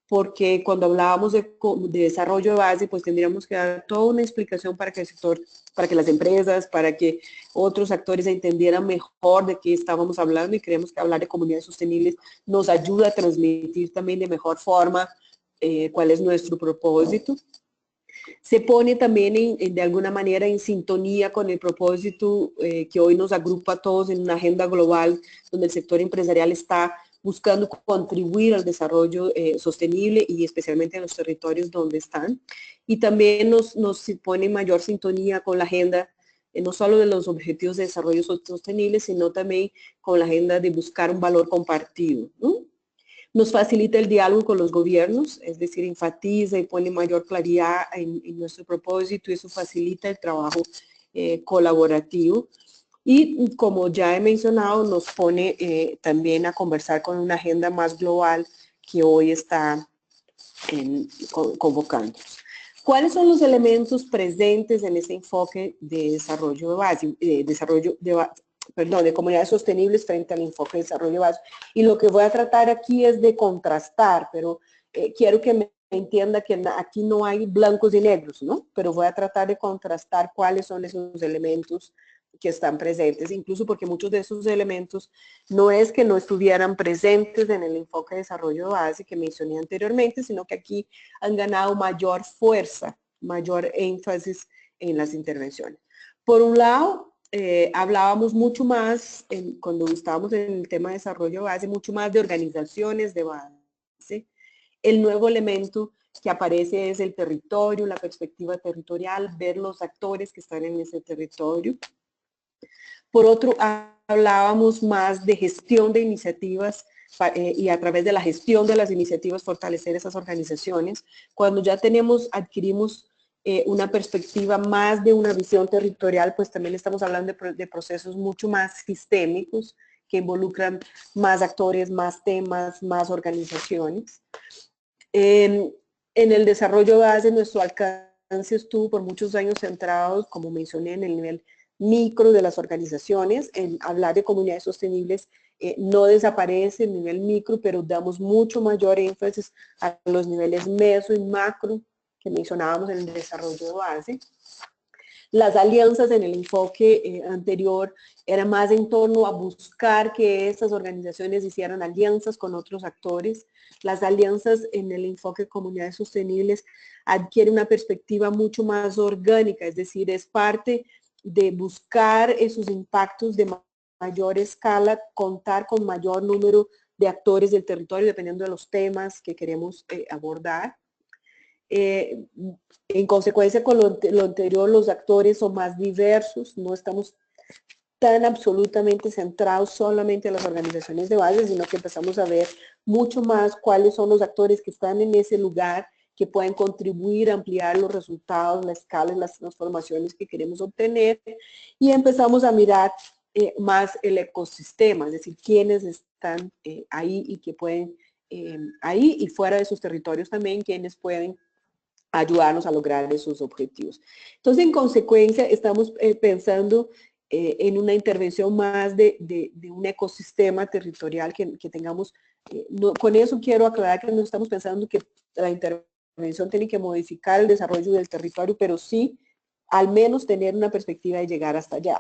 [SPEAKER 3] porque cuando hablábamos de desarrollo de base, pues tendríamos que dar toda una explicación para que el sector, para que las empresas, para que otros actores entendieran mejor de qué estábamos hablando, y creemos que hablar de comunidades sostenibles nos ayuda a transmitir también de mejor forma cuál es nuestro propósito. Se pone también de alguna manera en sintonía con el propósito que hoy nos agrupa a todos en una agenda global donde el sector empresarial está buscando contribuir al desarrollo sostenible y especialmente en los territorios donde están. Y también nos pone en mayor sintonía con la agenda no solo de los objetivos de desarrollo sostenible, sino también con la agenda de buscar un valor compartido, ¿no? Nos facilita el diálogo con los gobiernos, es decir, enfatiza y pone mayor claridad en nuestro propósito, y eso facilita el trabajo colaborativo. Y como ya he mencionado, nos pone también a conversar con una agenda más global que hoy está convocándonos. ¿Cuáles son los elementos presentes en ese enfoque de desarrollo de base, de comunidades sostenibles frente al enfoque de desarrollo base? Y lo que voy a tratar aquí es de contrastar, pero quiero que me entienda que aquí no hay blancos y negros, ¿no? Pero voy a tratar de contrastar cuáles son esos elementos que están presentes, incluso porque muchos de esos elementos no es que no estuvieran presentes en el enfoque de desarrollo de base que mencioné anteriormente, sino que aquí han ganado mayor fuerza, mayor énfasis en las intervenciones. Por un lado, hablábamos mucho más, cuando estábamos en el tema de desarrollo de base, mucho más de organizaciones de base. El nuevo elemento que aparece es el territorio, la perspectiva territorial, ver los actores que están en ese territorio. Por otro, hablábamos más de gestión de iniciativas y a través de la gestión de las iniciativas fortalecer esas organizaciones. Cuando ya adquirimos una perspectiva más de una visión territorial, pues también estamos hablando de procesos mucho más sistémicos que involucran más actores, más temas, más organizaciones. En el desarrollo base, nuestro alcance estuvo por muchos años centrado, como mencioné, en el nivel micro de las organizaciones. En hablar de comunidades sostenibles no desaparece el nivel micro, pero damos mucho mayor énfasis a los niveles meso y macro que mencionábamos en el desarrollo base. Las alianzas en el enfoque anterior era más en torno a buscar que estas organizaciones hicieran alianzas con otros actores. Las alianzas en el enfoque de comunidades sostenibles adquieren una perspectiva mucho más orgánica, es decir, es parte de buscar esos impactos de mayor escala, contar con mayor número de actores del territorio, dependiendo de los temas que queremos abordar. En consecuencia con lo anterior, los actores son más diversos, no estamos tan absolutamente centrados solamente en las organizaciones de base, sino que empezamos a ver mucho más cuáles son los actores que están en ese lugar, que pueden contribuir a ampliar los resultados, la escala y las transformaciones que queremos obtener, y empezamos a mirar más el ecosistema, es decir, quiénes están ahí y que pueden, ahí y fuera de sus territorios también, quienes pueden ayudarnos a lograr esos objetivos. Entonces, en consecuencia, estamos pensando en una intervención más de un ecosistema territorial que tengamos. Con eso quiero aclarar que no estamos pensando que la intervención tiene que modificar el desarrollo del territorio, pero sí al menos tener una perspectiva de llegar hasta allá.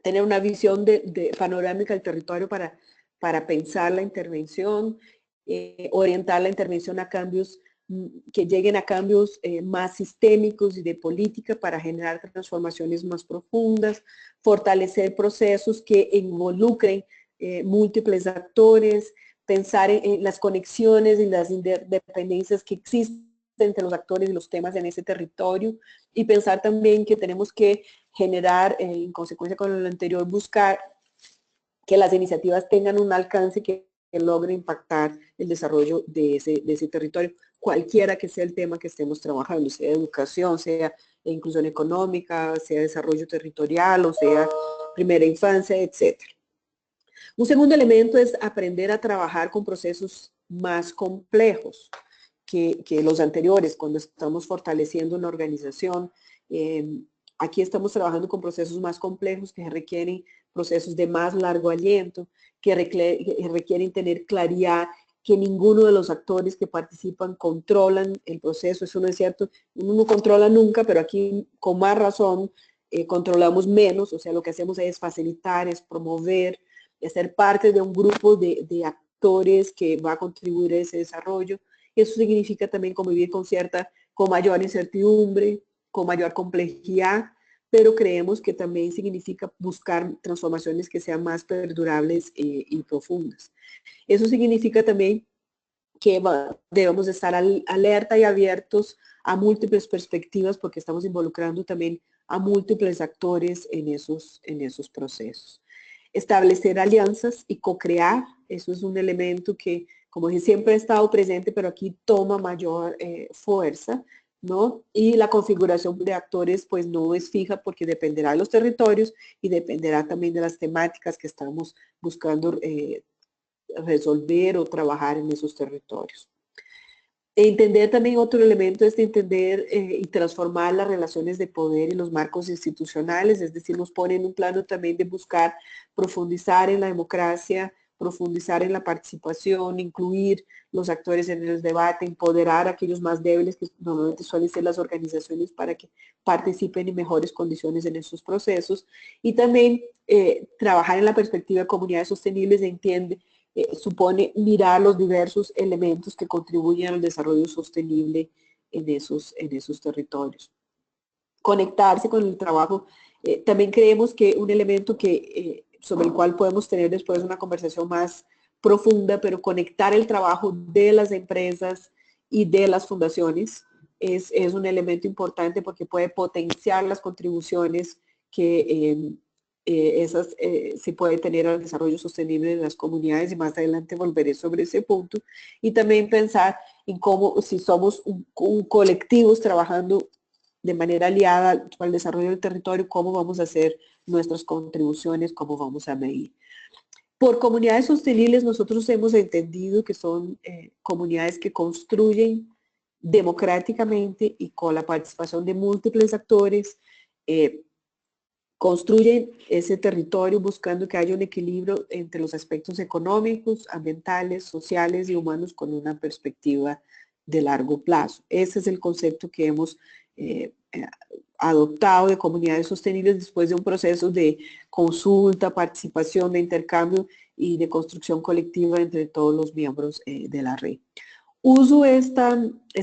[SPEAKER 3] Tener una visión de panorámica del territorio para pensar la intervención, orientar la intervención a cambios que lleguen a cambios más sistémicos y de política para generar transformaciones más profundas, fortalecer procesos que involucren múltiples actores, pensar en las conexiones y las interdependencias que existen entre los actores y los temas en ese territorio, y pensar también que tenemos que generar, en consecuencia con lo anterior, buscar que las iniciativas tengan un alcance que logre impactar el desarrollo de ese territorio, cualquiera que sea el tema que estemos trabajando, sea educación, sea inclusión económica, sea desarrollo territorial, o sea primera infancia, etc. Un segundo elemento es aprender a trabajar con procesos más complejos que los anteriores, cuando estamos fortaleciendo una organización. Aquí estamos trabajando con procesos más complejos que requieren procesos de más largo aliento, que requieren tener claridad, que ninguno de los actores que participan controlan el proceso. Eso no es cierto, uno no controla nunca, pero aquí con más razón controlamos menos, o sea, lo que hacemos es facilitar, es promover, es ser parte de un grupo de actores que va a contribuir a ese desarrollo. Eso significa también convivir con mayor incertidumbre, con mayor complejidad, pero creemos que también significa buscar transformaciones que sean más perdurables y profundas. Eso significa también que debemos estar alerta y abiertos a múltiples perspectivas, porque estamos involucrando también a múltiples actores en esos procesos. Establecer alianzas y co-crear, eso es un elemento que, como dije, siempre ha estado presente, pero aquí toma mayor fuerza, ¿no? Y la configuración de actores pues no es fija, porque dependerá de los territorios y dependerá también de las temáticas que estamos buscando resolver o trabajar en esos territorios. Entender también otro elemento es de entender y transformar las relaciones de poder y los marcos institucionales, es decir, nos pone en un plano también de buscar profundizar en la democracia, profundizar en la participación, incluir los actores en el debate, empoderar a aquellos más débiles, que normalmente suelen ser las organizaciones, para que participen en mejores condiciones en esos procesos, y también trabajar en la perspectiva de comunidades sostenibles supone mirar los diversos elementos que contribuyen al desarrollo sostenible en esos territorios. Conectarse con el trabajo. También creemos que un elemento sobre el cual podemos tener después una conversación más profunda, pero conectar el trabajo de las empresas y de las fundaciones es un elemento importante porque puede potenciar las contribuciones que se puede tener al desarrollo sostenible de las comunidades, y más adelante volveré sobre ese punto. Y también pensar en cómo, si somos colectivos trabajando de manera aliada para el desarrollo del territorio, cómo vamos a hacer nuestras contribuciones, cómo vamos a medir. Por comunidades sostenibles nosotros hemos entendido que son comunidades que construyen democráticamente y con la participación de múltiples actores, construyen ese territorio buscando que haya un equilibrio entre los aspectos económicos, ambientales, sociales y humanos con una perspectiva de largo plazo. Ese es el concepto que hemos adoptado de comunidades sostenibles después de un proceso de consulta, participación, de intercambio y de construcción colectiva entre todos los miembros de la red. Uso esta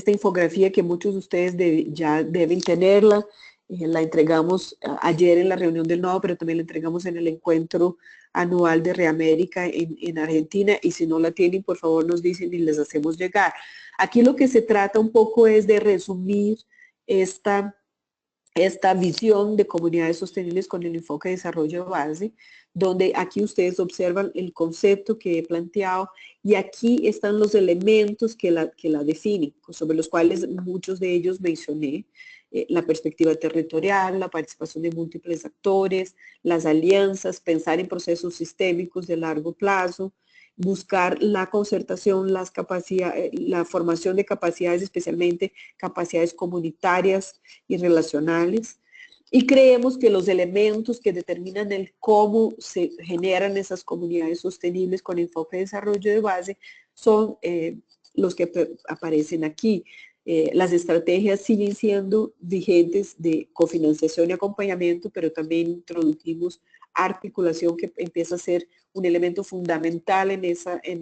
[SPEAKER 3] infografía que muchos de ustedes ya deben tenerla. La entregamos ayer en la reunión del Nodo, pero también la entregamos en el encuentro anual de Reamérica en Argentina, y si no la tienen, por favor nos dicen y les hacemos llegar. Aquí lo que se trata un poco es de resumir esta visión de comunidades sostenibles con el enfoque de desarrollo de base, donde aquí ustedes observan el concepto que he planteado y aquí están los elementos que la definen, sobre los cuales muchos de ellos mencioné. La perspectiva territorial, la participación de múltiples actores, las alianzas, pensar en procesos sistémicos de largo plazo, buscar la concertación, las capacidades, la formación de capacidades, especialmente capacidades comunitarias y relacionales. Y creemos que los elementos que determinan el cómo se generan esas comunidades sostenibles con enfoque de desarrollo de base son los que aparecen aquí. Las estrategias siguen siendo vigentes de cofinanciación y acompañamiento, pero también introdujimos articulación que empieza a ser un elemento fundamental en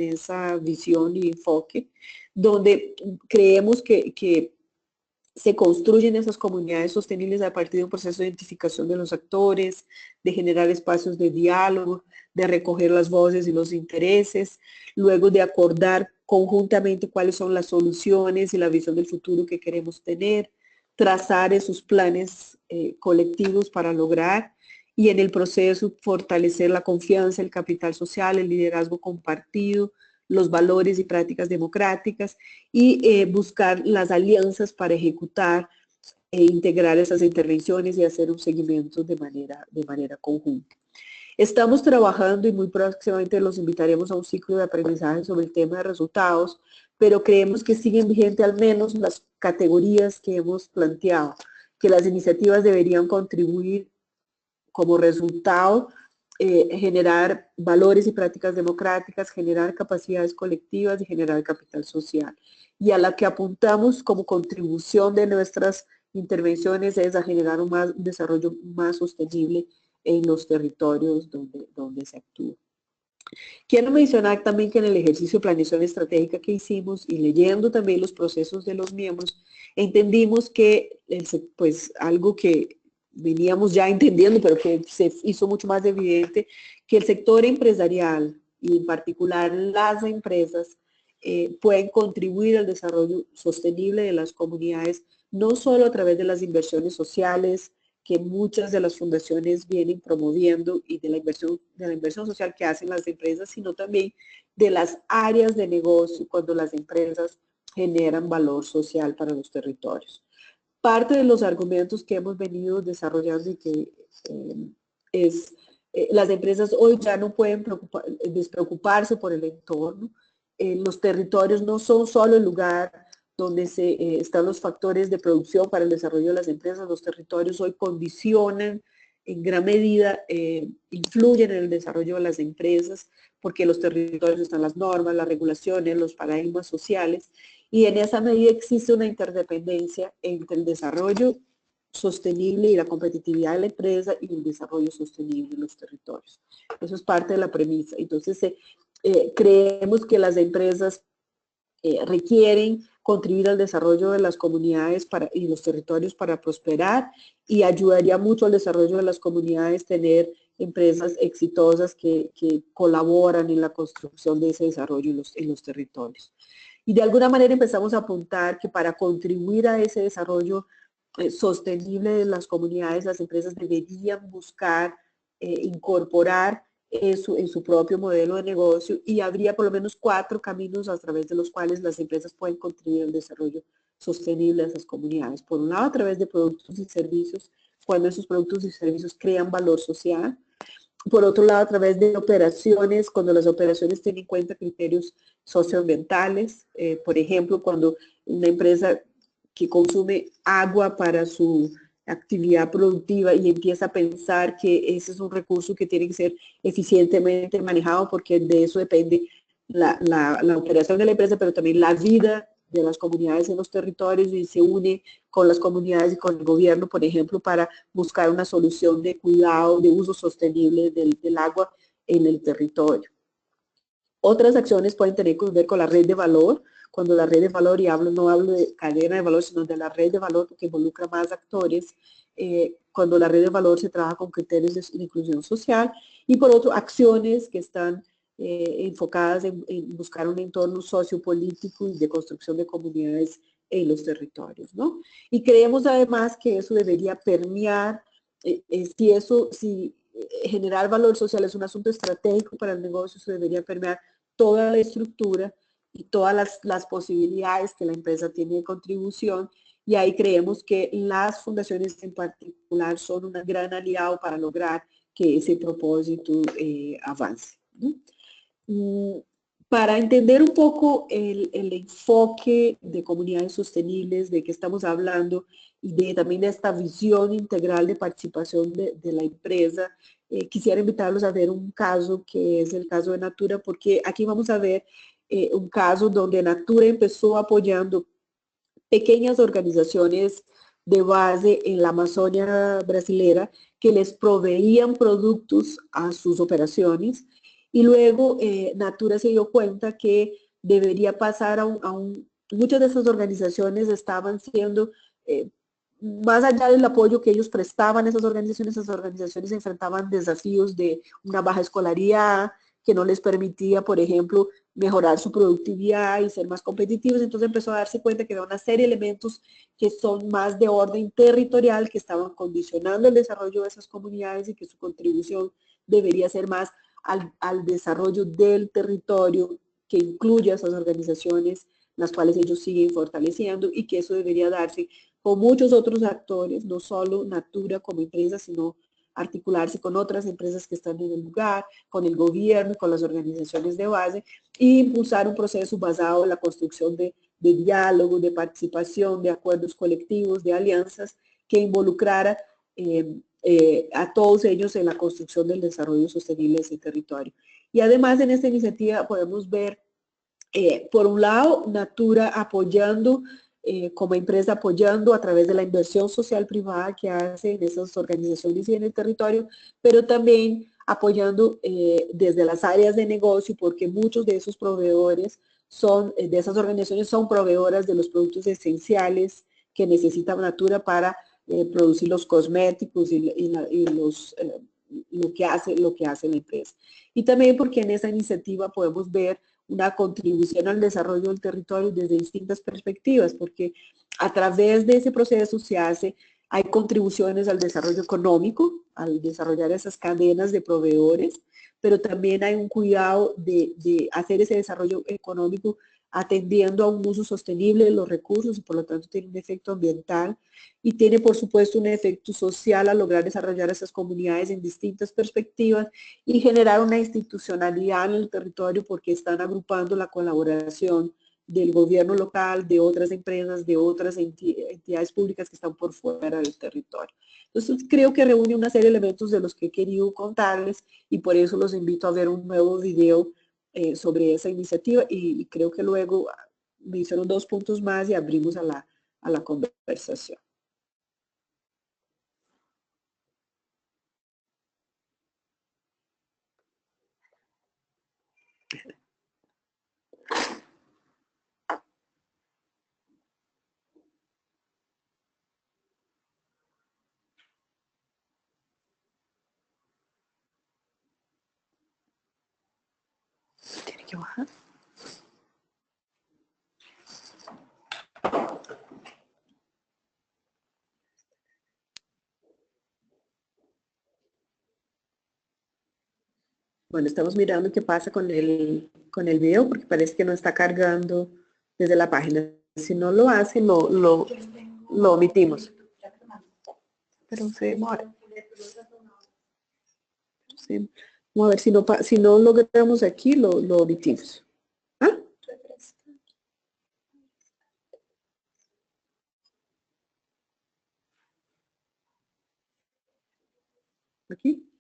[SPEAKER 3] esa visión y enfoque, donde creemos que se construyen esas comunidades sostenibles a partir de un proceso de identificación de los actores, de generar espacios de diálogo, de recoger las voces y los intereses, luego de acordar conjuntamente cuáles son las soluciones y la visión del futuro que queremos tener, trazar esos planes colectivos para lograr, y en el proceso fortalecer la confianza, el capital social, el liderazgo compartido, los valores y prácticas democráticas, y buscar las alianzas para ejecutar e integrar esas intervenciones y hacer un seguimiento de manera conjunta. Estamos trabajando y muy próximamente los invitaremos a un ciclo de aprendizaje sobre el tema de resultados, pero creemos que siguen vigentes al menos las categorías que hemos planteado, que las iniciativas deberían contribuir como resultado generar valores y prácticas democráticas, generar capacidades colectivas y generar capital social. Y a la que apuntamos como contribución de nuestras intervenciones es a generar un desarrollo más sostenible en los territorios donde se actúa. Quiero mencionar también que en el ejercicio de planeación estratégica que hicimos y leyendo también los procesos de los miembros, entendimos que pues algo que veníamos ya entendiendo, pero que se hizo mucho más evidente, que el sector empresarial y en particular las empresas pueden contribuir al desarrollo sostenible de las comunidades, no solo a través de las inversiones sociales que muchas de las fundaciones vienen promoviendo y de la inversión social que hacen las empresas, sino también de las áreas de negocio cuando las empresas generan valor social para los territorios. Parte de los argumentos que hemos venido desarrollando y que las empresas hoy ya no pueden despreocuparse por el entorno. Los territorios no son solo el lugar donde están los factores de producción para el desarrollo de las empresas. Los territorios hoy condicionan, en gran medida, influyen en el desarrollo de las empresas, porque en los territorios están las normas, las regulaciones, los paradigmas sociales, y en esa medida existe una interdependencia entre el desarrollo sostenible y la competitividad de la empresa y el desarrollo sostenible de los territorios. Eso es parte de la premisa. Entonces, creemos que las empresas requieren contribuir al desarrollo de las comunidades y los territorios para prosperar, y ayudaría mucho al desarrollo de las comunidades tener empresas exitosas que colaboran en la construcción de ese desarrollo en los territorios. Y de alguna manera empezamos a apuntar que para contribuir a ese desarrollo sostenible de las comunidades, las empresas deberían buscar incorporar eso en su propio modelo de negocio, y habría por lo menos 4 caminos a través de los cuales las empresas pueden contribuir al desarrollo sostenible de esas comunidades. Por un lado, a través de productos y servicios, cuando esos productos y servicios crean valor social. Por otro lado, a través de operaciones, cuando las operaciones tienen en cuenta criterios socioambientales. Por ejemplo, cuando una empresa que consume agua para su actividad productiva y empieza a pensar que ese es un recurso que tiene que ser eficientemente manejado, porque de eso depende la operación de la empresa, pero también la vida de las comunidades en los territorios, y se une con las comunidades y con el gobierno, por ejemplo, para buscar una solución de cuidado, de uso sostenible del agua en el territorio. Otras acciones pueden tener que ver con la red de valor. Cuando la red de valor, y no hablo de cadena de valor, sino de la red de valor, porque involucra más actores, cuando la red de valor se trabaja con criterios de inclusión social. Y por otro, acciones que están enfocadas en buscar un entorno sociopolítico y de construcción de comunidades en los territorios, ¿no? Y creemos además que eso debería permear, si generar valor social es un asunto estratégico para el negocio, eso debería permear toda la estructura y todas las posibilidades que la empresa tiene de contribución, y ahí creemos que las fundaciones en particular son un gran aliado para lograr que ese propósito avance, ¿no? Para entender un poco el enfoque de comunidades sostenibles de que estamos hablando, y también de esta visión integral de participación de la empresa, quisiera invitarlos a ver un caso que es el caso de Natura, porque aquí vamos a ver un caso donde Natura empezó apoyando pequeñas organizaciones de base en la Amazonia brasilera que les proveían productos a sus operaciones, y luego Natura se dio cuenta que debería pasar muchas de esas organizaciones estaban siendo, más allá del apoyo que ellos prestaban a esas organizaciones se enfrentaban desafíos de una baja escolaridad, que no les permitía, por ejemplo, mejorar su productividad y ser más competitivos. Entonces empezó a darse cuenta que había una serie de elementos que son más de orden territorial, que estaban condicionando el desarrollo de esas comunidades, y que su contribución debería ser más al desarrollo del territorio, que incluye a esas organizaciones, las cuales ellos siguen fortaleciendo, y que eso debería darse con muchos otros actores, no solo Natura como empresa, sino articularse con otras empresas que están en el lugar, con el gobierno, con las organizaciones de base, e impulsar un proceso basado en la construcción de diálogo, de participación, de acuerdos colectivos, de alianzas, que involucrara a todos ellos en la construcción del desarrollo sostenible de ese territorio. Y además en esta iniciativa podemos ver, por un lado, Natura apoyando, como empresa apoyando a través de la inversión social privada que hace en esas organizaciones y en el territorio, pero también apoyando desde las áreas de negocio, porque muchos de esos proveedores de esas organizaciones son proveedoras de los productos esenciales que necesita Natura para producir los cosméticos lo que hace la empresa. Y también porque en esa iniciativa podemos ver una contribución al desarrollo del territorio desde distintas perspectivas, porque a través de ese proceso hay contribuciones al desarrollo económico, al desarrollar esas cadenas de proveedores, pero también hay un cuidado de hacer ese desarrollo económico atendiendo a un uso sostenible de los recursos, y por lo tanto tiene un efecto ambiental, y tiene por supuesto un efecto social al lograr desarrollar esas comunidades en distintas perspectivas y generar una institucionalidad en el territorio, porque están agrupando la colaboración del gobierno local, de otras empresas, de otras entidades públicas que están por fuera del territorio. Entonces creo que reúne una serie de elementos de los que he querido contarles, y por eso los invito a ver un nuevo video sobre esa iniciativa, y creo que luego me hicieron 2 puntos más y abrimos a la conversación. que bajar. Bueno, estamos mirando qué pasa con el video porque parece que no está cargando desde la página. Si no lo hace, lo omitimos. Pero se demora. Sí. Vamos a ver si no logramos aquí, lo omitimos. ¿Ah? Aqui?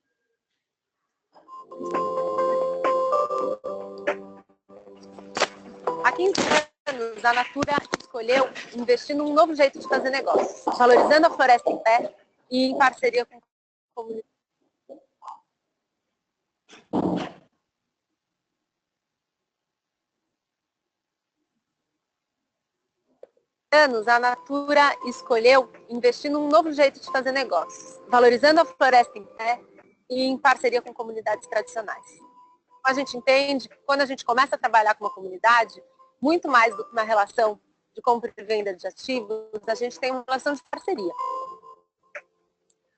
[SPEAKER 16] Há 15 anos, a Natura escolheu investir num novo jeito de fazer negócios, valorizando a floresta em pé e em parceria com a comunidade. A Natura escolheu investir num novo jeito de fazer negócios, valorizando a floresta em pé e em parceria com comunidades tradicionais. A gente entende que quando a gente começa a trabalhar com uma comunidade, muito mais do que uma relação de compra e venda de ativos, a gente tem uma relação de parceria.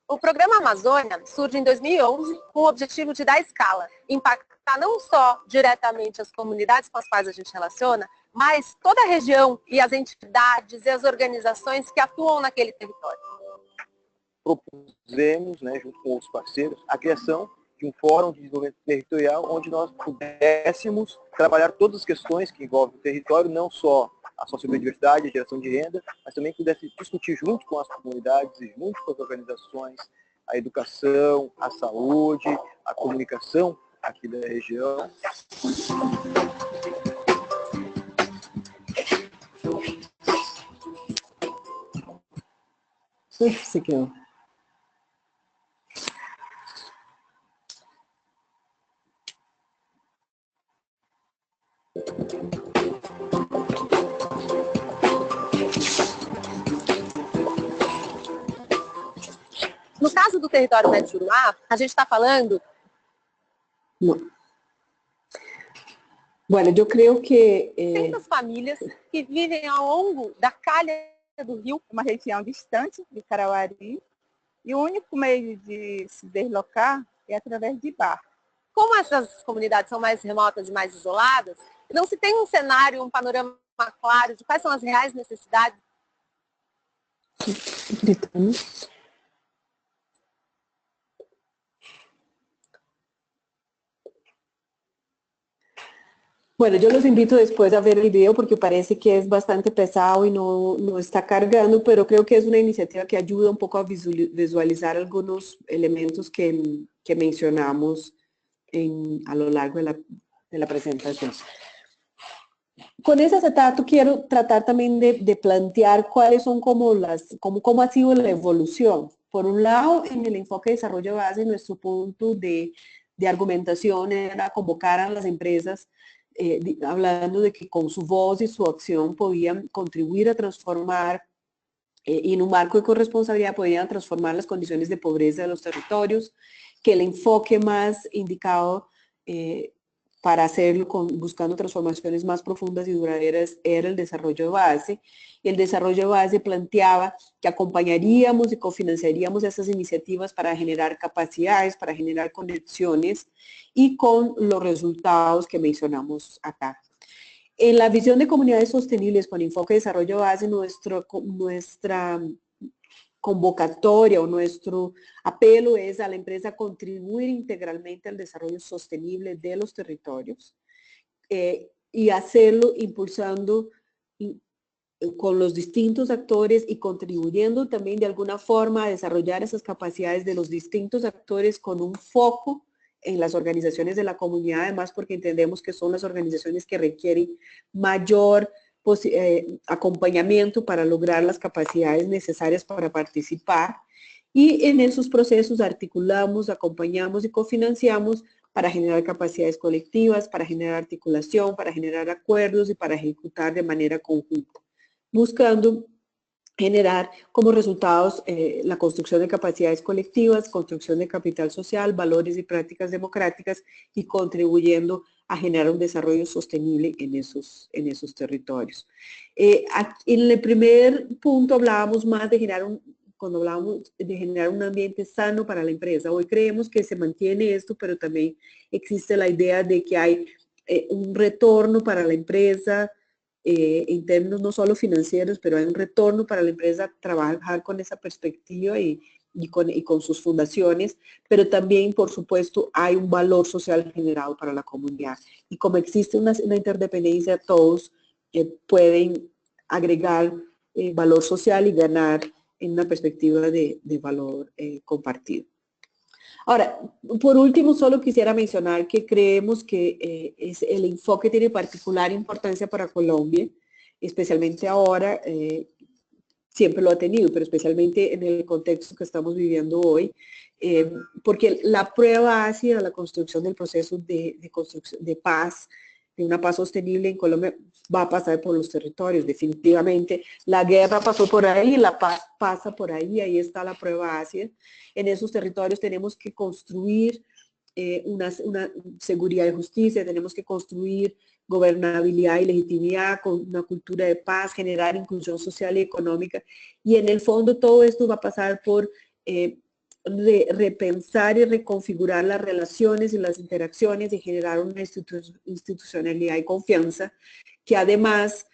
[SPEAKER 16] O programa Amazônia surge em 2011 com o objetivo de dar escala, impactar não só diretamente as comunidades com as quais a gente relaciona, mas toda a região e as entidades e as organizações que atuam naquele território.
[SPEAKER 8] Propusemos, né, junto com outros parceiros, a criação de um fórum de desenvolvimento territorial onde nós pudéssemos trabalhar todas as questões que envolvem o território, não só a sociobiodiversidade, a geração de renda, mas também pudesse discutir junto com as comunidades e junto com as organizações a educação, a saúde, a comunicação aqui da região.
[SPEAKER 3] Isso aqui, ó.
[SPEAKER 16] No caso do território Médio Juruá, a gente está falando...
[SPEAKER 3] Não. Bueno, eu creio que...
[SPEAKER 16] 600 famílias que vivem ao longo da calha do rio.
[SPEAKER 17] Uma região distante de Carauari, e o único meio de se deslocar é através de barco.
[SPEAKER 16] Como essas comunidades são mais remotas e mais isoladas, não se tem um cenário, um panorama claro de quais são as reais necessidades.
[SPEAKER 3] Gritando. Bueno, yo los invito después a ver el video porque parece que es bastante pesado y no está cargando, pero creo que es una iniciativa que ayuda un poco a visualizar algunos elementos que mencionamos a lo largo de la presentación. Con ese acetato quiero tratar también de plantear cuáles son cómo ha sido la evolución. Por un lado, en el enfoque de desarrollo de base, nuestro punto de argumentación era convocar a las empresas hablando de que con su voz y su acción podían contribuir a transformar y en un marco de corresponsabilidad podían transformar las condiciones de pobreza de los territorios, que el enfoque más indicado para hacerlo buscando transformaciones más profundas y duraderas era el desarrollo de base. Y el desarrollo de base planteaba que acompañaríamos y cofinanciaríamos esas iniciativas para generar capacidades, para generar conexiones y con los resultados que mencionamos acá. En la visión de comunidades sostenibles con enfoque de desarrollo de base, nuestra convocatoria o nuestro apelo es a la empresa contribuir integralmente al desarrollo sostenible de los territorios y hacerlo impulsando con los distintos actores y contribuyendo también de alguna forma a desarrollar esas capacidades de los distintos actores con un foco en las organizaciones de la comunidad, además porque entendemos que son las organizaciones que requieren mayor acompañamiento para lograr las capacidades necesarias para participar, y en esos procesos articulamos, acompañamos y cofinanciamos para generar capacidades colectivas, para generar articulación, para generar acuerdos y para ejecutar de manera conjunta, buscando generar como resultados la construcción de capacidades colectivas, construcción de capital social, valores y prácticas democráticas y contribuyendo a generar un desarrollo sostenible en esos territorios. En el primer punto hablábamos más de cuando hablábamos de generar un ambiente sano para la empresa. Hoy creemos que se mantiene esto, pero también existe la idea de que hay un retorno para la empresa, en términos no solo financieros, pero hay un retorno para la empresa trabajar con esa perspectiva y con sus fundaciones, pero también, por supuesto, hay un valor social generado para la comunidad. Y como existe una interdependencia, todos pueden agregar valor social y ganar en una perspectiva de valor compartido. Ahora, por último, solo quisiera mencionar que creemos que el enfoque tiene particular importancia para Colombia, especialmente ahora, siempre lo ha tenido, pero especialmente en el contexto que estamos viviendo hoy, porque la prueba hacia la construcción del proceso de paz, de una paz sostenible en Colombia, va a pasar por los territorios, definitivamente. La guerra pasó por ahí, la paz pasa por ahí está la prueba hacia. En esos territorios tenemos que construir una seguridad de justicia, tenemos que construir gobernabilidad y legitimidad con una cultura de paz, generar inclusión social y económica. Y en el fondo todo esto va a pasar por repensar y reconfigurar las relaciones y las interacciones y generar una institucionalidad y confianza que además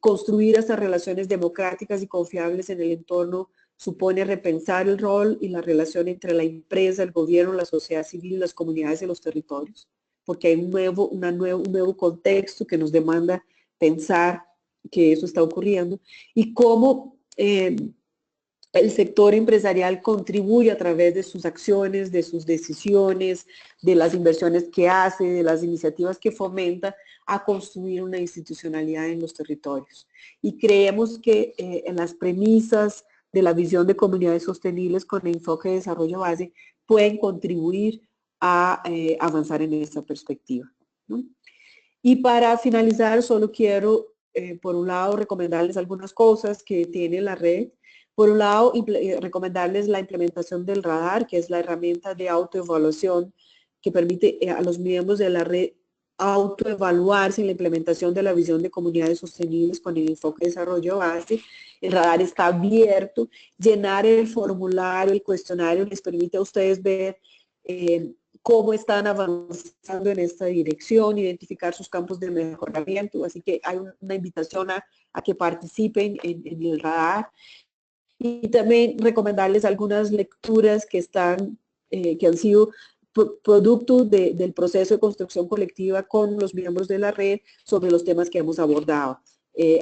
[SPEAKER 3] construir esas relaciones democráticas y confiables en el entorno supone repensar el rol y la relación entre la empresa, el gobierno, la sociedad civil, las comunidades y los territorios, porque hay un nuevo contexto que nos demanda pensar que eso está ocurriendo y cómo el sector empresarial contribuye a través de sus acciones, de sus decisiones, de las inversiones que hace, de las iniciativas que fomenta a construir una institucionalidad en los territorios. Y creemos que en las premisas de la visión de comunidades sostenibles con enfoque de desarrollo base pueden contribuir a avanzar en esta perspectiva, ¿no? Y para finalizar, solo quiero, por un lado, recomendarles algunas cosas que tiene la red. Por un lado, recomendarles la implementación del radar, que es la herramienta de autoevaluación que permite a los miembros de la red autoevaluarse en la implementación de la visión de comunidades sostenibles con el enfoque de desarrollo base. El radar está abierto. Llenar el formulario, el cuestionario, les permite a ustedes ver cómo están avanzando en esta dirección, identificar sus campos de mejoramiento. Así que hay una invitación a que participen en el radar. Y también recomendarles algunas lecturas que han sido producto del proceso de construcción colectiva con los miembros de la red sobre los temas que hemos abordado.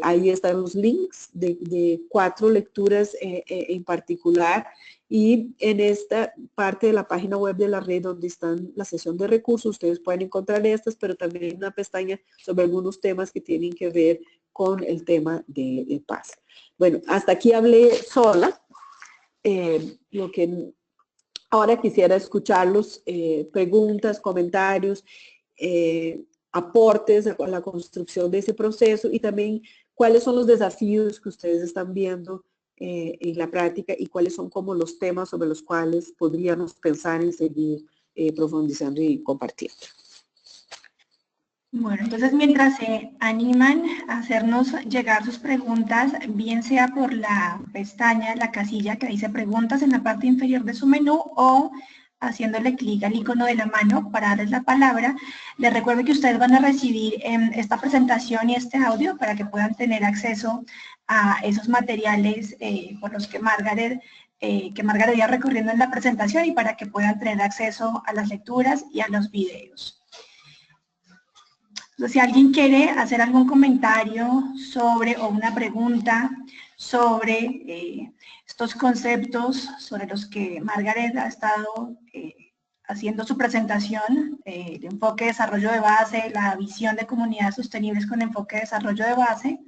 [SPEAKER 3] Ahí están los links de 4 lecturas en particular, y en esta parte de la página web de la red donde están la sesión de recursos, ustedes pueden encontrar estas, pero también una pestaña sobre algunos temas que tienen que ver con el tema de paz. Bueno, hasta aquí hablé sola. Ahora quisiera escucharlos, preguntas, comentarios, aportes a la construcción de ese proceso y también cuáles son los desafíos que ustedes están viendo en la práctica y cuáles son como los temas sobre los cuales podríamos pensar en seguir profundizando y compartiendo.
[SPEAKER 1] Bueno, entonces mientras se animan a hacernos llegar sus preguntas, bien sea por la pestaña, la casilla que dice preguntas en la parte inferior de su menú o haciéndole clic al icono de la mano para darles la palabra, les recuerdo que ustedes van a recibir esta presentación y este audio para que puedan tener acceso a esos materiales por los que Margaret iba recorriendo en la presentación y para que puedan tener acceso a las lecturas y a los videos. Entonces, si alguien quiere hacer algún comentario sobre o una pregunta sobre estos conceptos sobre los que Margaret ha estado haciendo su presentación, el enfoque de desarrollo de base, la visión de comunidades sostenibles con enfoque de desarrollo de base,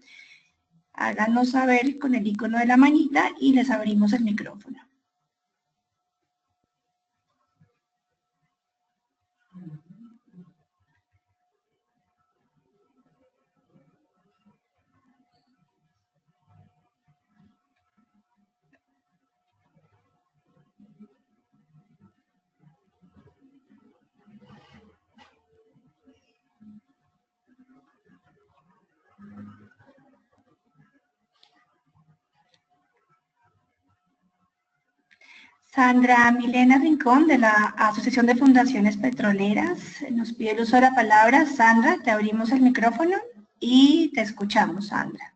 [SPEAKER 1] háganos saber con el icono de la manita y les abrimos el micrófono. Sandra Milena Rincón, de la Asociación de Fundaciones Petroleras, nos pide el uso de la palabra. Sandra, te abrimos el micrófono y te escuchamos, Sandra.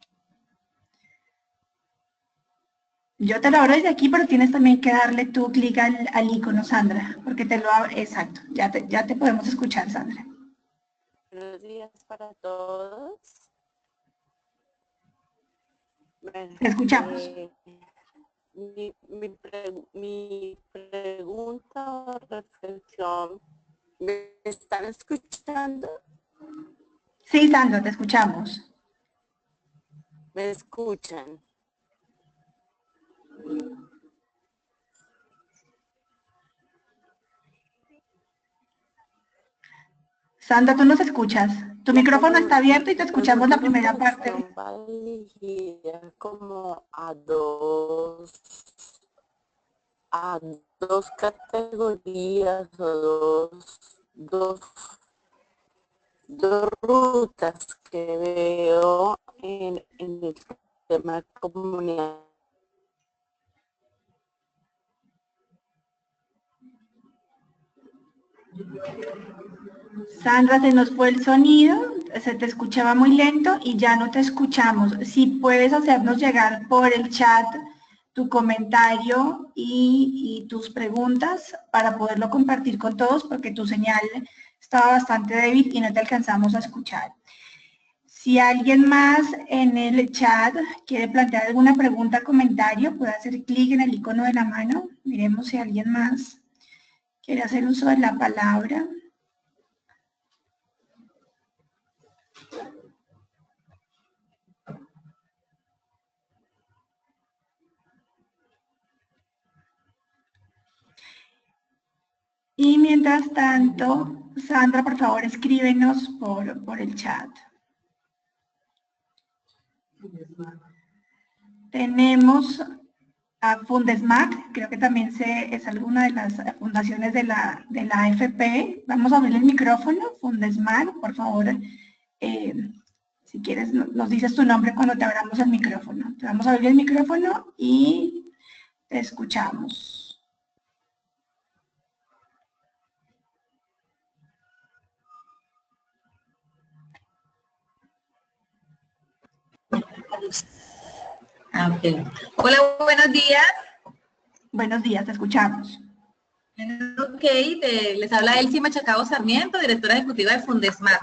[SPEAKER 1] Yo te lo abro desde aquí, pero tienes también que darle tu clic al icono, Sandra, porque te lo abro. Exacto, ya te podemos escuchar, Sandra.
[SPEAKER 18] Buenos días para todos. Bueno,
[SPEAKER 1] Te escuchamos.
[SPEAKER 18] Mi pregunta o reflexión, ¿me están escuchando?
[SPEAKER 1] Sí, Sandra, te escuchamos.
[SPEAKER 18] ¿Me escuchan?
[SPEAKER 1] Sandra, tú nos escuchas. Tu micrófono está abierto y te escuchamos la primera parte.
[SPEAKER 18] Va dirigida como a dos categorías o dos rutas que veo en el tema comunidad.
[SPEAKER 1] Sandra, se nos fue el sonido, se te escuchaba muy lento y ya no te escuchamos. Si puedes hacernos llegar por el chat tu comentario y tus preguntas para poderlo compartir con todos, porque tu señal estaba bastante débil y no te alcanzamos a escuchar. Si alguien más en el chat quiere plantear alguna pregunta o comentario, puede hacer clic en el icono de la mano. Miremos si alguien más quiere hacer uso de la palabra. Y mientras tanto, Sandra, por favor, escríbenos por el chat. Tenemos a Fundesmac, creo que también es alguna de las fundaciones de la AFP. Vamos a abrir el micrófono. Fundesmac, por favor, si quieres, nos dices tu nombre cuando te abramos el micrófono. Te vamos a abrir el micrófono y te escuchamos.
[SPEAKER 19] Okay. Hola, buenos días.
[SPEAKER 1] Buenos días, te escuchamos.
[SPEAKER 19] Ok, les habla Elsie Machacabo Sarmiento, directora ejecutiva de Fundesmac.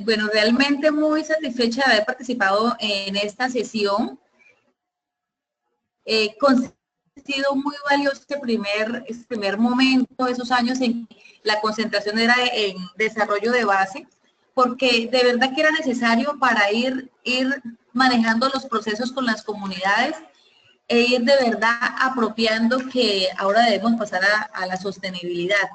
[SPEAKER 19] Bueno, realmente muy satisfecha de haber participado en esta sesión. Ha sido muy valioso este primer momento, esos años en que la concentración era en desarrollo de base, porque de verdad que era necesario para ir manejando los procesos con las comunidades e ir de verdad apropiando que ahora debemos pasar a la sostenibilidad.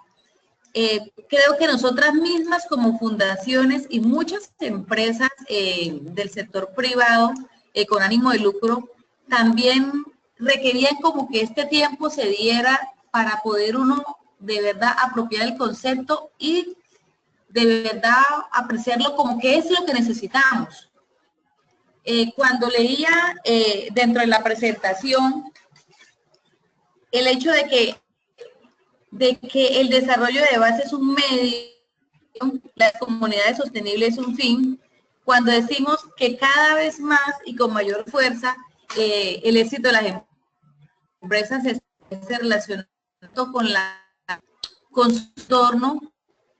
[SPEAKER 19] Creo que nosotras mismas como fundaciones y muchas empresas del sector privado con ánimo de lucro también requerían como que este tiempo se diera para poder uno de verdad apropiar el concepto y de verdad apreciarlo como que es lo que necesitamos. Cuando leía dentro de la presentación el hecho de que el desarrollo de base es un medio, las comunidades sostenibles es un fin, cuando decimos que cada vez más y con mayor fuerza el éxito de las empresas se relaciona con su entorno,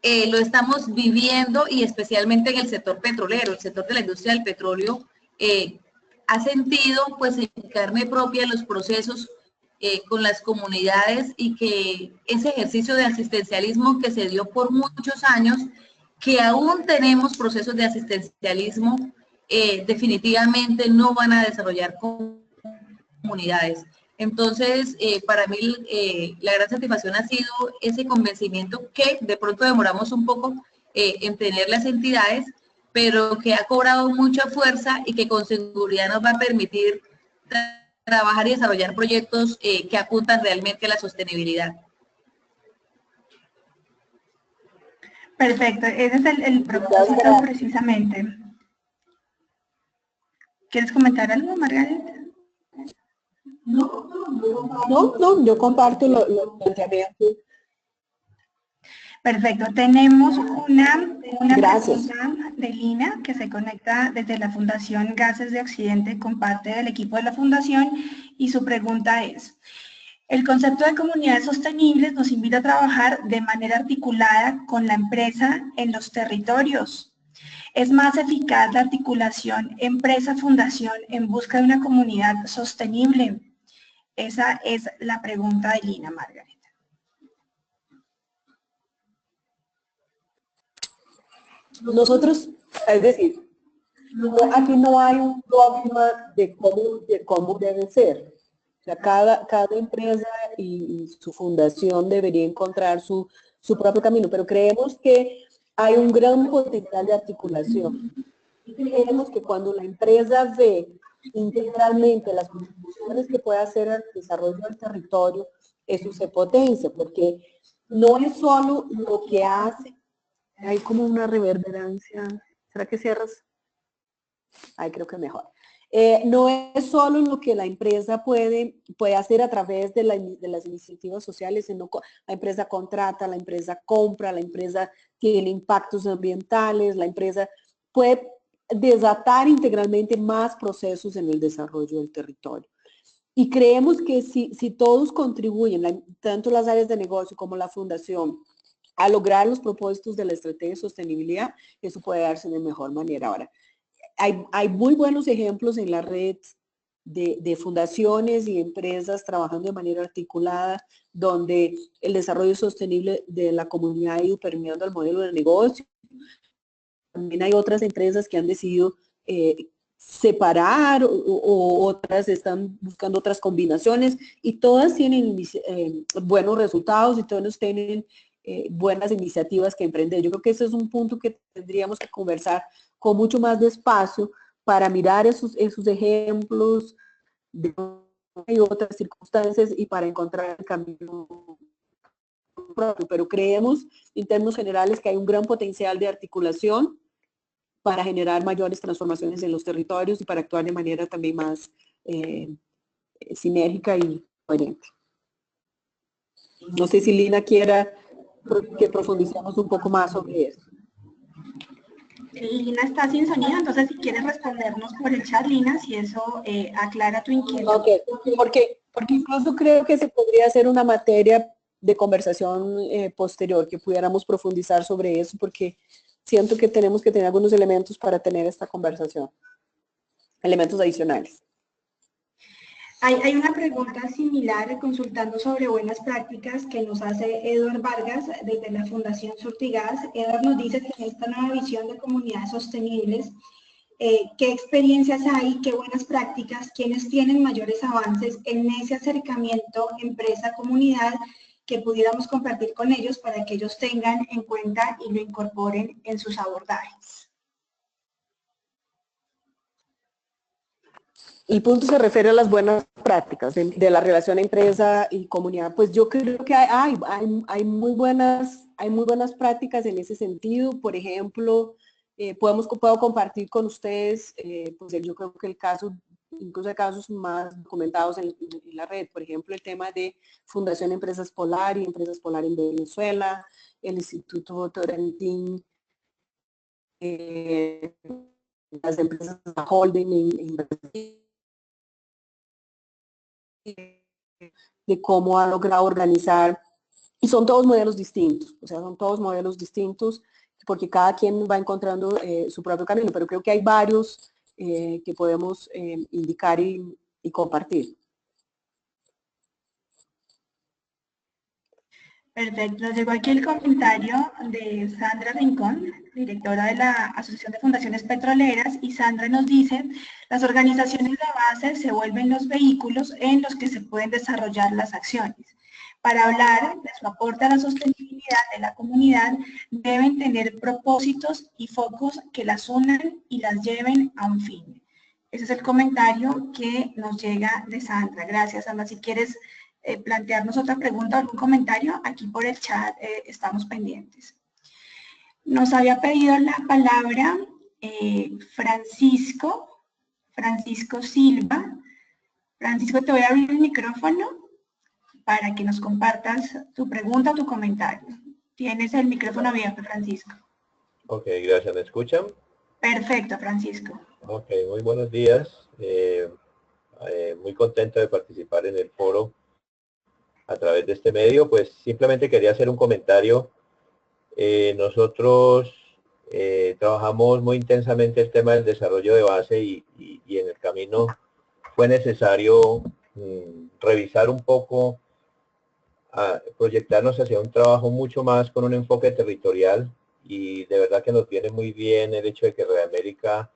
[SPEAKER 19] lo estamos viviendo y especialmente en el sector petrolero, el sector de la industria del petróleo, ha sentido pues en carne propia los procesos con las comunidades y que ese ejercicio de asistencialismo que se dio por muchos años, que aún tenemos procesos de asistencialismo, definitivamente no van a desarrollar comunidades. Entonces, para mí la gran satisfacción ha sido ese convencimiento que de pronto demoramos un poco en tener las entidades, pero que ha cobrado mucha fuerza y que con seguridad nos va a permitir trabajar y desarrollar proyectos que apuntan realmente a la sostenibilidad.
[SPEAKER 1] Perfecto, ese es el propósito precisamente. ¿Quieres comentar algo, Margaret? No.
[SPEAKER 3] No, yo comparto los planteamientos.
[SPEAKER 1] Perfecto, tenemos una
[SPEAKER 3] Gracias.
[SPEAKER 1] pregunta de Lina que se conecta desde la Fundación Gases de Occidente con parte del equipo de la Fundación y su pregunta es: el concepto de comunidades sostenibles nos invita a trabajar de manera articulada con la empresa en los territorios. ¿Es más eficaz la articulación empresa-fundación en busca de una comunidad sostenible? Esa es la pregunta de Lina, Margaret.
[SPEAKER 3] Nosotros, es decir, aquí no hay un dogma de cómo debe ser. O sea, cada empresa y su fundación debería encontrar su propio camino, pero creemos que hay un gran potencial de articulación. Y creemos que cuando la empresa ve integralmente las contribuciones que puede hacer al desarrollo del territorio, eso se potencia, porque no es solo lo que hace. Hay como una reverberancia. ¿Será que cierras? Ay, creo que mejor. No es solo lo que la empresa puede hacer a través de las iniciativas sociales, sino la empresa contrata, la empresa compra, la empresa tiene impactos ambientales, la empresa puede desatar integralmente más procesos en el desarrollo del territorio. Y creemos que si todos contribuyen, tanto las áreas de negocio como la fundación, a lograr los propósitos de la estrategia de sostenibilidad, eso puede darse de mejor manera. Ahora, hay muy buenos ejemplos en la red de fundaciones y empresas trabajando de manera articulada, donde el desarrollo sostenible de la comunidad ha ido permeando el modelo de negocio. También hay otras empresas que han decidido separar o otras están buscando otras combinaciones y todas tienen buenos resultados y todos tienen buenas iniciativas que emprender. Yo creo que ese es un punto que tendríamos que conversar con mucho más despacio para mirar esos ejemplos de otras circunstancias y para encontrar el camino propio. Pero creemos en términos generales que hay un gran potencial de articulación para generar mayores transformaciones en los territorios y para actuar de manera también más sinérgica y coherente. No sé si Lina quiera que profundicemos un poco más sobre eso.
[SPEAKER 1] Lina está sin sonido, entonces si quieres respondernos por el chat, Lina, si eso aclara tu inquietud.
[SPEAKER 3] Ok, porque incluso creo que se podría hacer una materia de conversación posterior, que pudiéramos profundizar sobre eso, porque siento que tenemos que tener algunos elementos para tener esta conversación, elementos adicionales.
[SPEAKER 1] Hay una pregunta similar consultando sobre buenas prácticas que nos hace Eduard Vargas desde la Fundación Surtigas. Eduard nos dice que en esta nueva visión de comunidades sostenibles, ¿qué experiencias hay, qué buenas prácticas, quiénes tienen mayores avances en ese acercamiento empresa-comunidad que pudiéramos compartir con ellos para que ellos tengan en cuenta y lo incorporen en sus abordajes?
[SPEAKER 3] El punto se refiere a las buenas prácticas de la relación empresa y comunidad. Pues yo creo que hay muy buenas prácticas en ese sentido. Por ejemplo, puedo compartir con ustedes, pues yo creo que incluso hay casos más documentados en la red. Por ejemplo, el tema de Fundación Empresas Polar y Empresas Polar en Venezuela, el Instituto Torentín, las empresas holding en Brasil, de cómo ha logrado organizar, y son todos modelos distintos, porque cada quien va encontrando su propio camino, pero creo que hay varios que podemos indicar y compartir.
[SPEAKER 1] Perfecto, nos llegó aquí el comentario de Sandra Rincón, directora de la Asociación de Fundaciones Petroleras, y Sandra nos dice: las organizaciones de base se vuelven los vehículos en los que se pueden desarrollar las acciones. Para hablar de su aporte a la sostenibilidad de la comunidad, deben tener propósitos y focos que las unan y las lleven a un fin. Ese es el comentario que nos llega de Sandra. Gracias, Sandra. Si quieres plantearnos otra pregunta o algún comentario, aquí por el chat estamos pendientes. Nos había pedido la palabra Francisco Silva. Francisco, te voy a abrir el micrófono para que nos compartas tu pregunta o tu comentario. Tienes el micrófono abierto, Francisco.
[SPEAKER 20] Ok, gracias. ¿Me escuchan?
[SPEAKER 1] Perfecto, Francisco.
[SPEAKER 20] Ok, muy buenos días. Muy contento de participar en el foro a través de este medio. Pues simplemente quería hacer un comentario. Nosotros trabajamos muy intensamente el tema del desarrollo de base y en el camino fue necesario revisar un poco, proyectarnos hacia un trabajo mucho más con un enfoque territorial, y de verdad que nos viene muy bien el hecho de que Reamérica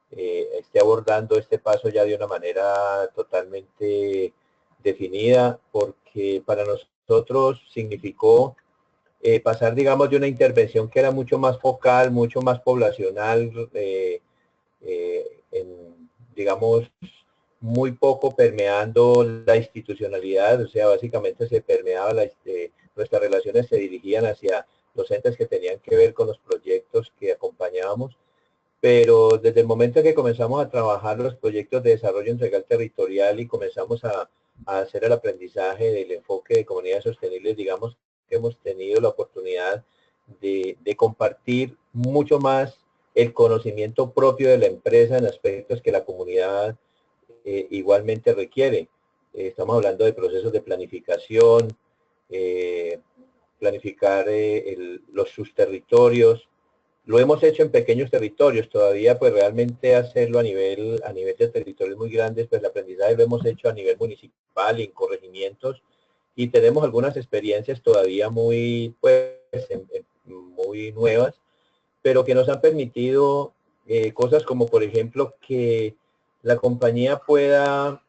[SPEAKER 20] esté abordando este paso ya de una manera totalmente definida, porque para nosotros significó pasar, digamos, de una intervención que era mucho más focal, mucho más poblacional, digamos, muy poco permeando la institucionalidad. O sea, básicamente se permeaba, nuestras relaciones se dirigían hacia los entes que tenían que ver con los proyectos que acompañábamos, pero desde el momento en que comenzamos a trabajar los proyectos de desarrollo integral territorial y comenzamos a hacer el aprendizaje del enfoque de comunidades sostenibles, digamos que hemos tenido la oportunidad de compartir mucho más el conocimiento propio de la empresa en aspectos que la comunidad igualmente requiere. Estamos hablando de procesos de planificación, planificar sus territorios. Lo hemos hecho en pequeños territorios, todavía pues realmente hacerlo a nivel de territorios muy grandes, pues el aprendizaje lo hemos hecho a nivel municipal y en corregimientos, y tenemos algunas experiencias todavía muy, pues, muy nuevas, pero que nos han permitido cosas como, por ejemplo, que la compañía pueda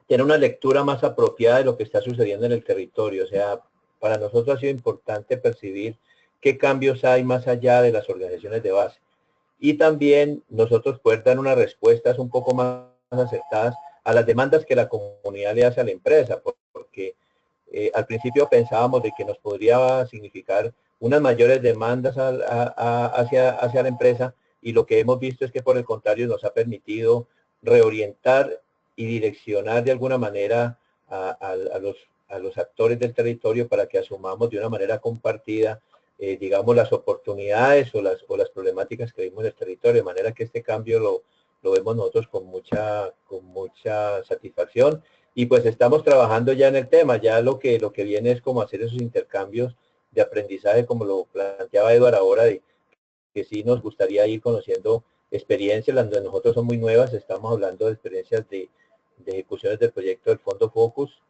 [SPEAKER 20] tener una lectura más apropiada de lo que está sucediendo en el territorio. O sea, para nosotros ha sido importante percibir qué cambios hay más allá de las organizaciones de base. Y también nosotros poder dar unas respuestas un poco más acertadas a las demandas que la comunidad le hace a la empresa, porque al principio pensábamos de que nos podría significar unas mayores demandas hacia la empresa, y lo que hemos visto es que por el contrario nos ha permitido reorientar y direccionar de alguna manera a los actores del territorio para que asumamos de una manera compartida digamos, las oportunidades o las problemáticas que vimos en el territorio, de manera que este cambio lo vemos nosotros con mucha satisfacción, y pues estamos trabajando ya en el tema. Ya lo que viene es como hacer esos intercambios de aprendizaje, como lo planteaba Eduardo ahora, de que sí nos gustaría ir conociendo experiencias, las de nosotros son muy nuevas. Estamos hablando de experiencias de ejecuciones del proyecto del Fondo Focus,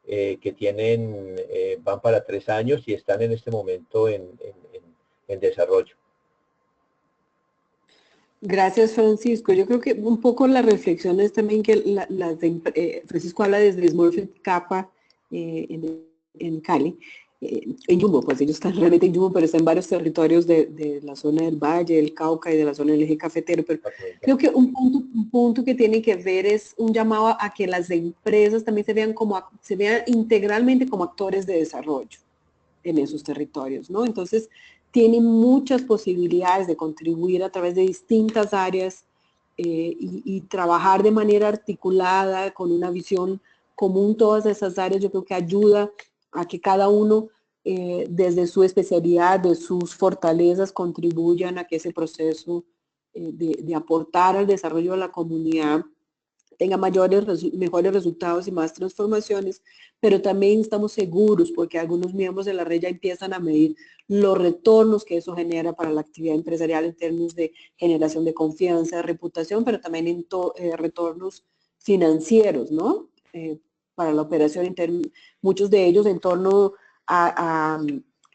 [SPEAKER 20] que tienen, van para 3 años y están en este momento en desarrollo.
[SPEAKER 3] Gracias, Francisco. Yo creo que un poco la reflexión es también que Francisco habla desde Smurfit Kappa en Cali, en Yumbo, pues ellos están realmente en Yumbo, pero están en varios territorios de la zona del Valle, del Cauca y de la zona del eje cafetero. Pero creo que un punto que tiene que ver es un llamado a que las empresas también se vean integralmente como actores de desarrollo en esos territorios, ¿no? Entonces, tienen muchas posibilidades de contribuir a través de distintas áreas y trabajar de manera articulada, con una visión común todas esas áreas. Yo creo que ayuda a que cada uno, desde su especialidad, de sus fortalezas, contribuyan a que ese proceso de aportar al desarrollo de la comunidad tenga mejores resultados y más transformaciones, pero también estamos seguros, porque algunos miembros de la red ya empiezan a medir los retornos que eso genera para la actividad empresarial en términos de generación de confianza, de reputación, pero también en retornos financieros, ¿no? Para la operación, muchos de ellos en torno a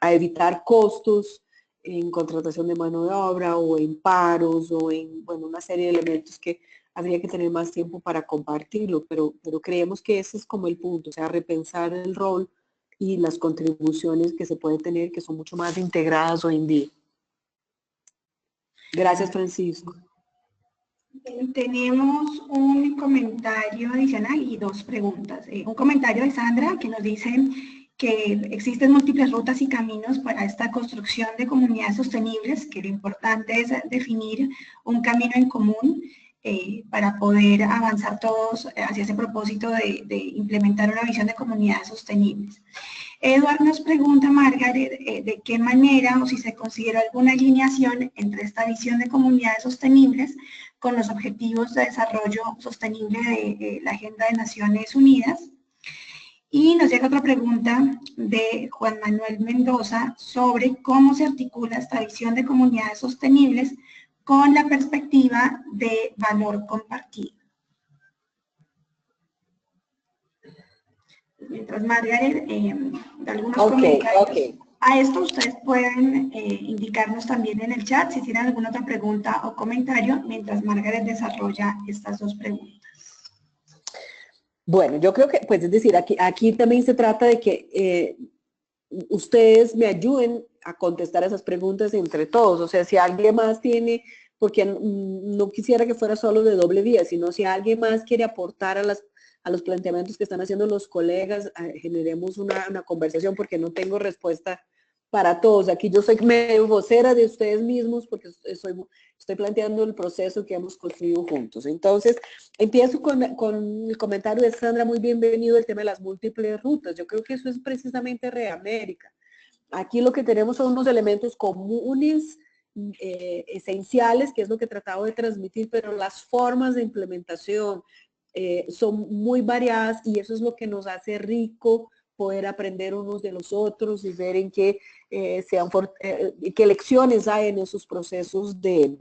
[SPEAKER 3] evitar costos en contratación de mano de obra o en paros o en, bueno, una serie de elementos que habría que tener más tiempo para compartirlo, pero creemos que ese es como el punto, o sea, repensar el rol y las contribuciones que se pueden tener, que son mucho más integradas hoy en día. Gracias, Francisco.
[SPEAKER 1] Tenemos un comentario adicional y 2 preguntas. Un comentario de Sandra, que nos dice que existen múltiples rutas y caminos para esta construcción de comunidades sostenibles, que lo importante es definir un camino en común para poder avanzar todos hacia ese propósito de implementar una visión de comunidades sostenibles. Eduard nos pregunta, Margaret, de qué manera o si se considera alguna alineación entre esta visión de comunidades sostenibles con los objetivos de desarrollo sostenible de la Agenda de Naciones Unidas. Y nos llega otra pregunta de Juan Manuel Mendoza sobre cómo se articula esta visión de comunidades sostenibles con la perspectiva de valor compartido. Mientras Margaret, algunos comentarios. A esto ustedes pueden indicarnos también en el chat si tienen alguna otra pregunta o comentario, mientras Margaret desarrolla estas dos preguntas.
[SPEAKER 3] Bueno, yo creo que, pues es decir, aquí también se trata de que ustedes me ayuden a contestar esas preguntas entre todos. O sea, si alguien más tiene, porque no quisiera que fuera solo de doble vía, sino si alguien más quiere aportar a los planteamientos que están haciendo los colegas, generemos una conversación, porque no tengo respuesta para todos. Aquí yo soy medio vocera de ustedes mismos, porque estoy planteando el proceso que hemos construido juntos. Entonces, empiezo con el comentario de Sandra, muy bienvenido, el tema de las múltiples rutas. Yo creo que eso es precisamente Reamérica. Aquí lo que tenemos son unos elementos comunes, esenciales, que es lo que he tratado de transmitir, pero las formas de implementación son muy variadas, y eso es lo que nos hace rico poder aprender unos de los otros y ver en qué lecciones hay en esos procesos de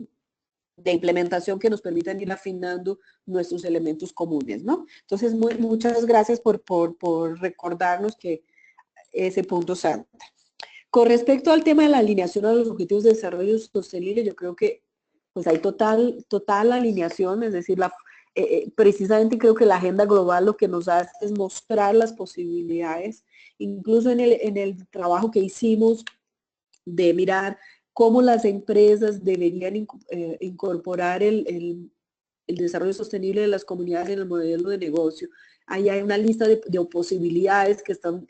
[SPEAKER 3] implementación que nos permitan ir afinando nuestros elementos comunes, ¿no? Entonces, muchas gracias por recordarnos que ese punto salta. Con respecto al tema de la alineación a los objetivos de desarrollo sostenible, yo creo que pues hay total alineación, es decir, precisamente creo que la agenda global lo que nos hace es mostrar las posibilidades, incluso en el trabajo que hicimos de mirar cómo las empresas deberían incorporar el desarrollo sostenible de las comunidades en el modelo de negocio. Ahí hay una lista de posibilidades que están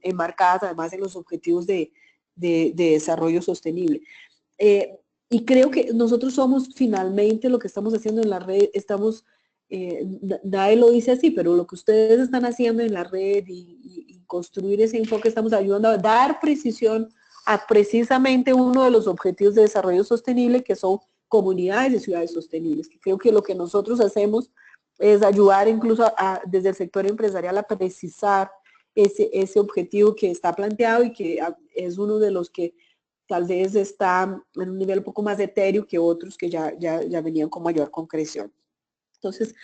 [SPEAKER 3] enmarcadas además en los objetivos de desarrollo sostenible. Y creo que nosotros somos finalmente lo que estamos haciendo en la red, nadie lo dice así, pero lo que ustedes están haciendo en la red y construir ese enfoque, estamos ayudando a dar precisión a precisamente uno de los objetivos de desarrollo sostenible, que son comunidades de ciudades sostenibles. Creo que lo que nosotros hacemos es ayudar incluso desde el sector empresarial a precisar ese objetivo que está planteado y que es uno de los que tal vez está en un nivel un poco más etéreo que otros que ya venían con mayor concreción. Entonces,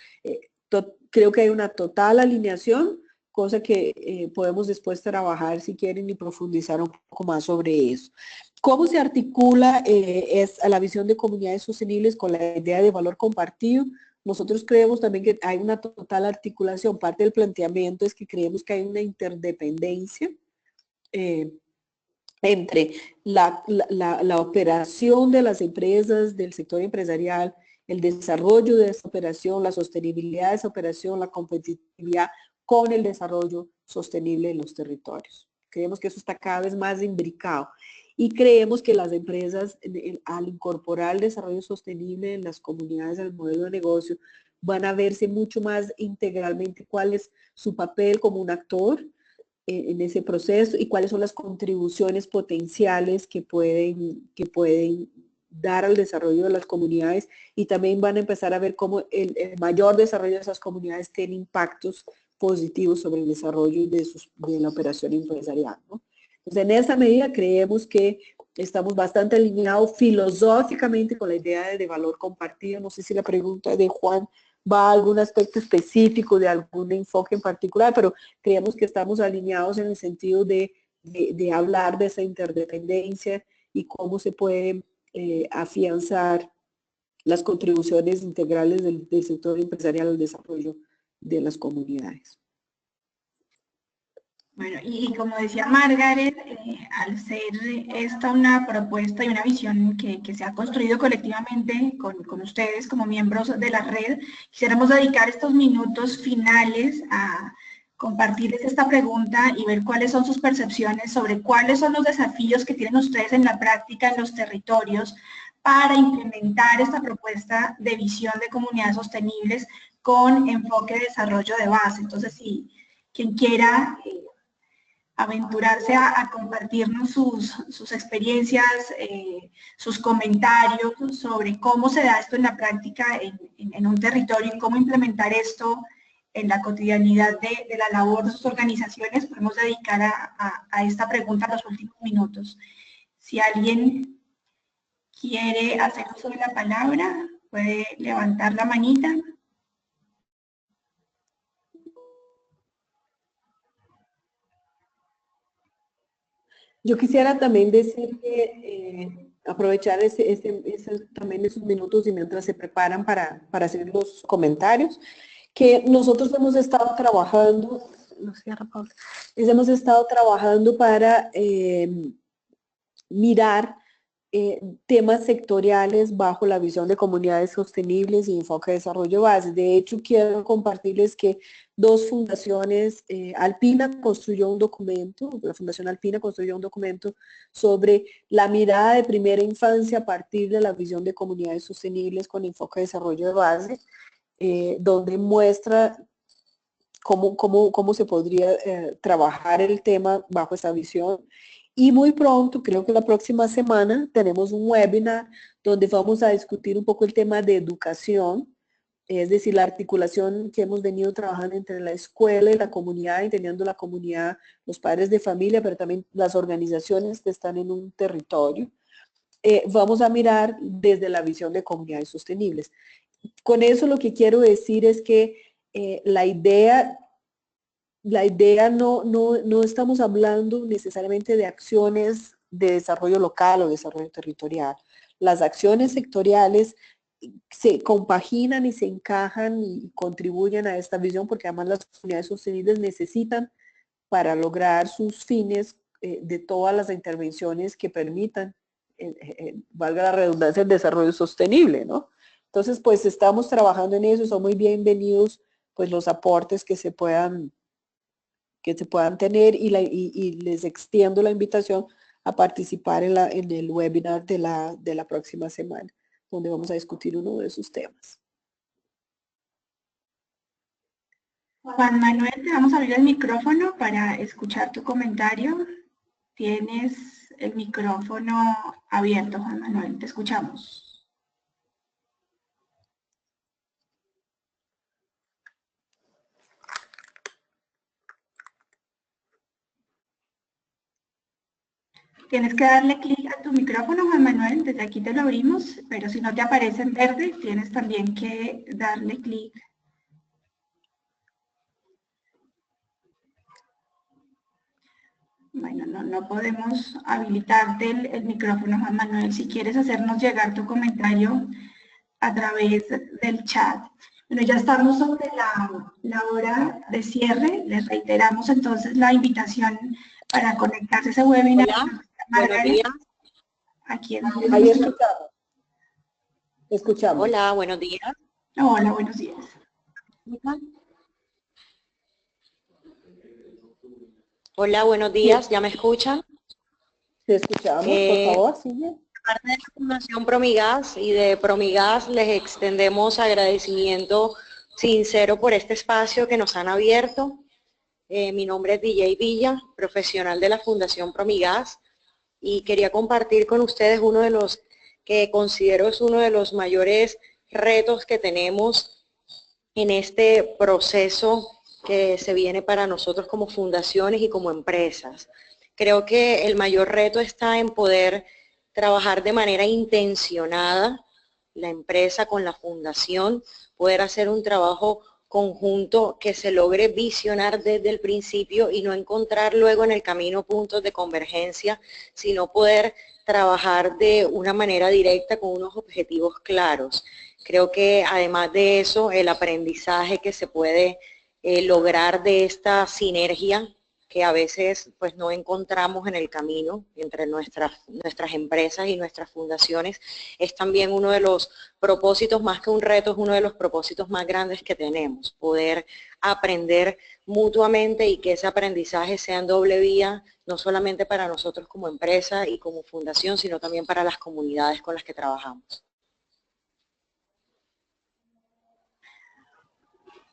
[SPEAKER 3] creo que hay una total alineación, cosa que podemos después trabajar si quieren y profundizar un poco más sobre eso. ¿Cómo se articula la visión de comunidades sostenibles con la idea de valor compartido? Nosotros creemos también que hay una total articulación. Parte del planteamiento es que creemos que hay una interdependencia entre la operación de las empresas, del sector empresarial, el desarrollo de esa operación, la sostenibilidad de esa operación, la competitividad con el desarrollo sostenible en los territorios. Creemos que eso está cada vez más imbricado y creemos que las empresas al incorporar el desarrollo sostenible en las comunidades del modelo de negocio van a verse mucho más integralmente cuál es su papel como un actor en ese proceso y cuáles son las contribuciones potenciales que pueden dar al desarrollo de las comunidades, y también van a empezar a ver cómo el mayor desarrollo de esas comunidades tiene impactos positivos sobre el desarrollo de la operación empresarial, ¿no? Entonces, en esa medida creemos que estamos bastante alineados filosóficamente con la idea de valor compartido. No sé si la pregunta de Juan va a algún aspecto específico de algún enfoque en particular, pero creemos que estamos alineados en el sentido de hablar de esa interdependencia y cómo se puede afianzar las contribuciones integrales del sector empresarial al desarrollo de las comunidades.
[SPEAKER 1] Bueno, y como decía Margaret, al ser esta una propuesta y una visión que se ha construido colectivamente con ustedes como miembros de la red, quisiéramos dedicar estos minutos finales a compartirles esta pregunta y ver cuáles son sus percepciones sobre cuáles son los desafíos que tienen ustedes en la práctica en los territorios para implementar esta propuesta de visión de comunidades sostenibles con enfoque de desarrollo de base. Entonces, si quien quiera aventurarse a compartirnos sus experiencias, sus comentarios sobre cómo se da esto en la práctica en un territorio y cómo implementar esto en la cotidianidad de la labor de sus organizaciones, podemos dedicar a esta pregunta los últimos minutos. Si alguien quiere hacer uso de la palabra, puede levantar la manita.
[SPEAKER 3] Yo quisiera también decir que aprovechar también esos minutos y mientras se preparan para hacer los comentarios, que nosotros hemos estado trabajando, hemos estado trabajando para mirar temas sectoriales bajo la visión de comunidades sostenibles y enfoque de desarrollo base. De hecho, quiero compartirles que dos fundaciones, Alpina construyó un documento, la Fundación Alpina construyó un documento sobre la mirada de primera infancia a partir de la visión de comunidades sostenibles con enfoque de desarrollo de base, donde muestra cómo se podría trabajar el tema bajo esa visión. Y muy pronto, creo que la próxima semana, tenemos un webinar donde vamos a discutir un poco el tema de educación, es decir, la articulación que hemos venido trabajando entre la escuela y la comunidad, entendiendo la comunidad, los padres de familia, pero también las organizaciones que están en un territorio. Vamos a mirar desde la visión de comunidades sostenibles. Con eso lo que quiero decir es que la idea no estamos hablando necesariamente de acciones de desarrollo local o desarrollo territorial. Las acciones sectoriales se compaginan y se encajan y contribuyen a esta visión porque además las comunidades sostenibles necesitan para lograr sus fines de todas las intervenciones que permitan, valga la redundancia, el desarrollo sostenible, ¿no? Entonces, pues estamos trabajando en eso, son muy bienvenidos pues los aportes que se puedan tener y les extiendo la invitación a participar en el webinar de la próxima semana, donde vamos a discutir uno de esos temas.
[SPEAKER 1] Juan Manuel, te vamos a abrir el micrófono para escuchar tu comentario. Tienes el micrófono abierto, Juan Manuel, te escuchamos. Tienes que darle clic a tu micrófono, Juan Manuel, desde aquí te lo abrimos, pero si no te aparece en verde, tienes también que darle clic. Bueno, no podemos habilitarte el micrófono, Juan Manuel. Si quieres hacernos llegar tu comentario a través del chat. Bueno, ya estamos sobre la hora de cierre. Les reiteramos entonces la invitación para conectarse a ese webinar.
[SPEAKER 18] Hola. Buenos días.
[SPEAKER 1] Aquí
[SPEAKER 3] Ahí escuchamos.
[SPEAKER 18] Hola, buenos días.
[SPEAKER 1] Hola, buenos días.
[SPEAKER 18] Hola, buenos días. ¿Ya me escuchan?
[SPEAKER 3] Te escuchamos, por favor, sigue.
[SPEAKER 18] Parte de la Fundación Promigas y de Promigas les extendemos agradecimiento sincero por este espacio que nos han abierto. Mi nombre es DJ Villa, profesional de la Fundación Promigas. Y quería compartir con ustedes uno de los que considero es uno de los mayores retos que tenemos en este proceso que se viene para nosotros como fundaciones y como empresas. Creo que el mayor reto está en poder trabajar de manera intencionada, la empresa con la fundación, poder hacer un trabajo conjunto que se logre visionar desde el principio y no encontrar luego en el camino puntos de convergencia, sino poder trabajar de una manera directa con unos objetivos claros. Creo que además de eso, el aprendizaje que se puede lograr de esta sinergia que a veces pues no encontramos en el camino entre nuestras empresas y nuestras fundaciones, es también uno de los propósitos, más que un reto, es uno de los propósitos más grandes que tenemos, poder aprender mutuamente y que ese aprendizaje sea en doble vía, no solamente para nosotros como empresa y como fundación, sino también para las comunidades con las que trabajamos.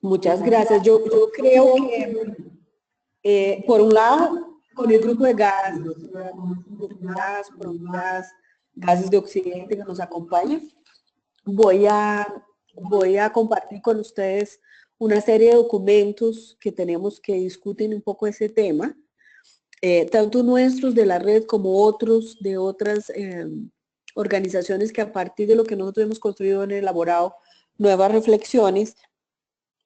[SPEAKER 3] Muchas gracias. Yo creo que, por un lado, con el grupo de gas, gases de Occidente que nos acompaña, voy a compartir con ustedes una serie de documentos que tenemos que discuten un poco ese tema, tanto nuestros de la red como otros de otras organizaciones que a partir de lo que nosotros hemos construido han elaborado nuevas reflexiones.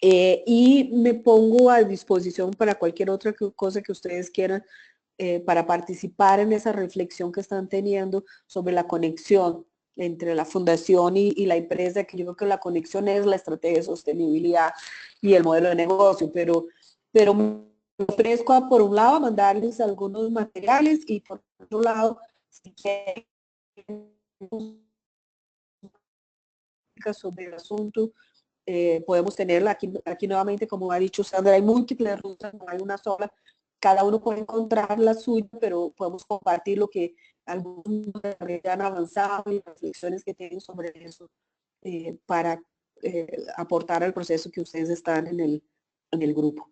[SPEAKER 3] Y me pongo a disposición para cualquier otra cosa que ustedes quieran para participar en esa reflexión que están teniendo sobre la conexión entre la fundación y la empresa, que yo creo que la conexión es la estrategia de sostenibilidad y el modelo de negocio, pero me ofrezco por un lado a mandarles algunos materiales y por otro lado, si quieren sobre el asunto, podemos tenerla aquí nuevamente, como ha dicho Sandra, hay múltiples rutas, no hay una sola, cada uno puede encontrar la suya, pero podemos compartir lo que algunos han avanzado y las reflexiones que tienen sobre eso para aportar al proceso que ustedes están en el grupo.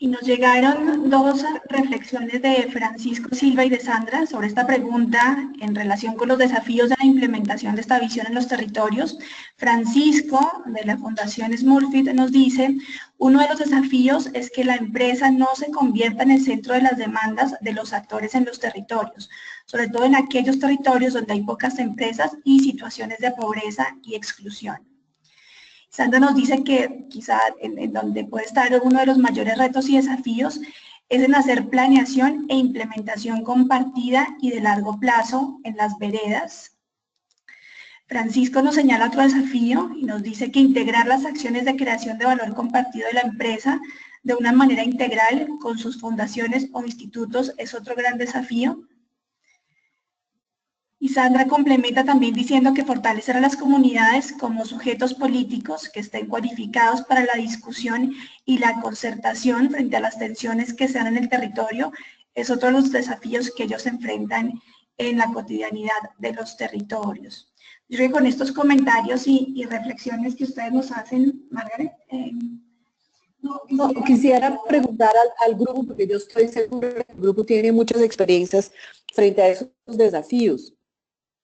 [SPEAKER 1] Y nos llegaron dos reflexiones de Francisco Silva y de Sandra sobre esta pregunta en relación con los desafíos de la implementación de esta visión en los territorios. Francisco, de la Fundación Smurfit, nos dice, uno de los desafíos es que la empresa no se convierta en el centro de las demandas de los actores en los territorios, sobre todo en aquellos territorios donde hay pocas empresas y situaciones de pobreza y exclusión. Sandra nos dice que quizá en donde puede estar uno de los mayores retos y desafíos es en hacer planeación e implementación compartida y de largo plazo en las veredas. Francisco nos señala otro desafío y nos dice que integrar las acciones de creación de valor compartido de la empresa de una manera integral con sus fundaciones o institutos es otro gran desafío. Y Sandra complementa también diciendo que fortalecer a las comunidades como sujetos políticos que estén cualificados para la discusión y la concertación frente a las tensiones que se dan en el territorio es otro de los desafíos que ellos enfrentan en la cotidianidad de los territorios. Yo creo que con estos comentarios y reflexiones que ustedes nos hacen, Margaret.
[SPEAKER 3] No, quisiera preguntar al grupo, porque yo estoy segura que el grupo tiene muchas experiencias frente a esos desafíos,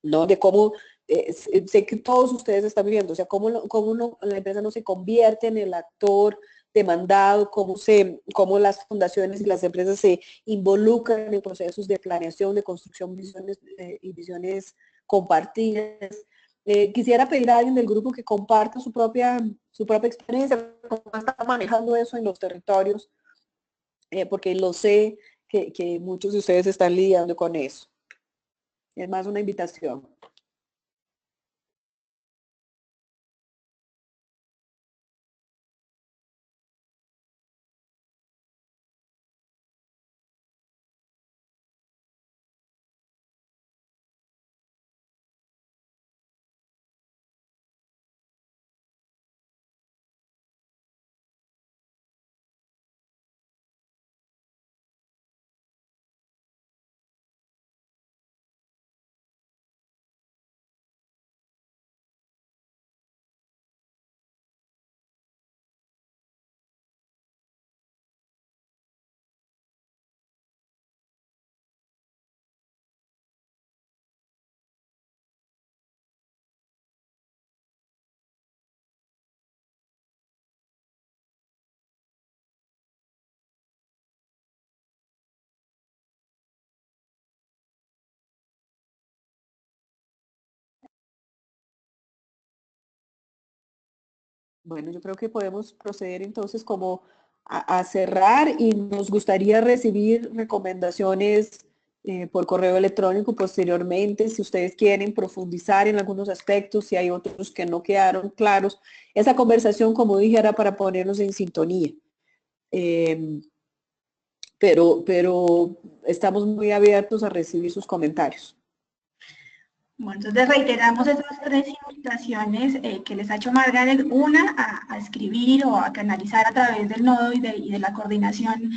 [SPEAKER 3] ¿no? De cómo, sé que todos ustedes están viviendo, o sea, cómo la empresa no se convierte en el actor demandado, cómo las fundaciones y las empresas se involucran en procesos de planeación, de construcción, visiones y visiones compartidas. Quisiera pedir a alguien del grupo que comparta su propia experiencia, cómo está manejando eso en los territorios, porque lo sé que muchos de ustedes están lidiando con eso. Es más una invitación. Bueno, yo creo que podemos proceder entonces como a cerrar y nos gustaría recibir recomendaciones por correo electrónico posteriormente, si ustedes quieren profundizar en algunos aspectos, si hay otros que no quedaron claros. Esa conversación, como dije, era para ponernos en sintonía. pero estamos muy abiertos a recibir sus comentarios.
[SPEAKER 1] Bueno, entonces reiteramos esas 3 invitaciones que les ha hecho Margaret, una a escribir o a canalizar a través del nodo y de la coordinación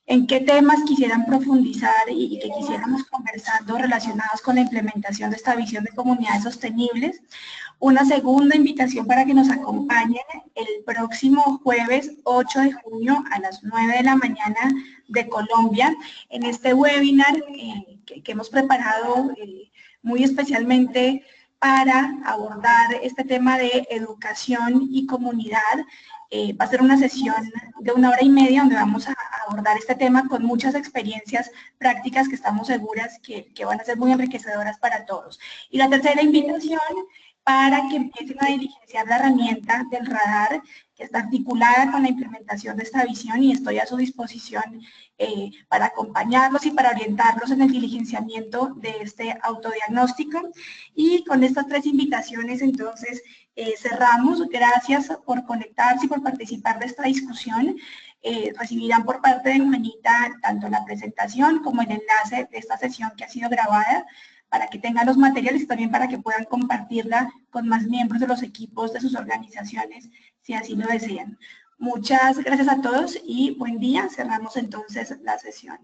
[SPEAKER 1] en qué temas quisieran profundizar y que quisiéramos conversando relacionados con la implementación de esta visión de comunidades sostenibles. Una segunda invitación para que nos acompañen el próximo jueves 8 de junio a las 9 de la mañana de Colombia en este webinar que hemos preparado muy especialmente para abordar este tema de educación y comunidad. Va a ser una sesión de 1 hora y media donde vamos a abordar este tema con muchas experiencias prácticas que estamos seguras que van a ser muy enriquecedoras para todos. Y la tercera invitación para que empiecen a diligenciar la herramienta del radar que está articulada con la implementación de esta visión y estoy a su disposición para acompañarlos y para orientarlos en el diligenciamiento de este autodiagnóstico. Y con estas 3 invitaciones entonces cerramos. Gracias por conectarse y por participar de esta discusión. Recibirán por parte de Juanita tanto la presentación como el enlace de esta sesión que ha sido grabada para que tengan los materiales y también para que puedan compartirla con más miembros de los equipos de sus organizaciones, si así lo desean. Muchas gracias a todos y buen día. Cerramos entonces la sesión.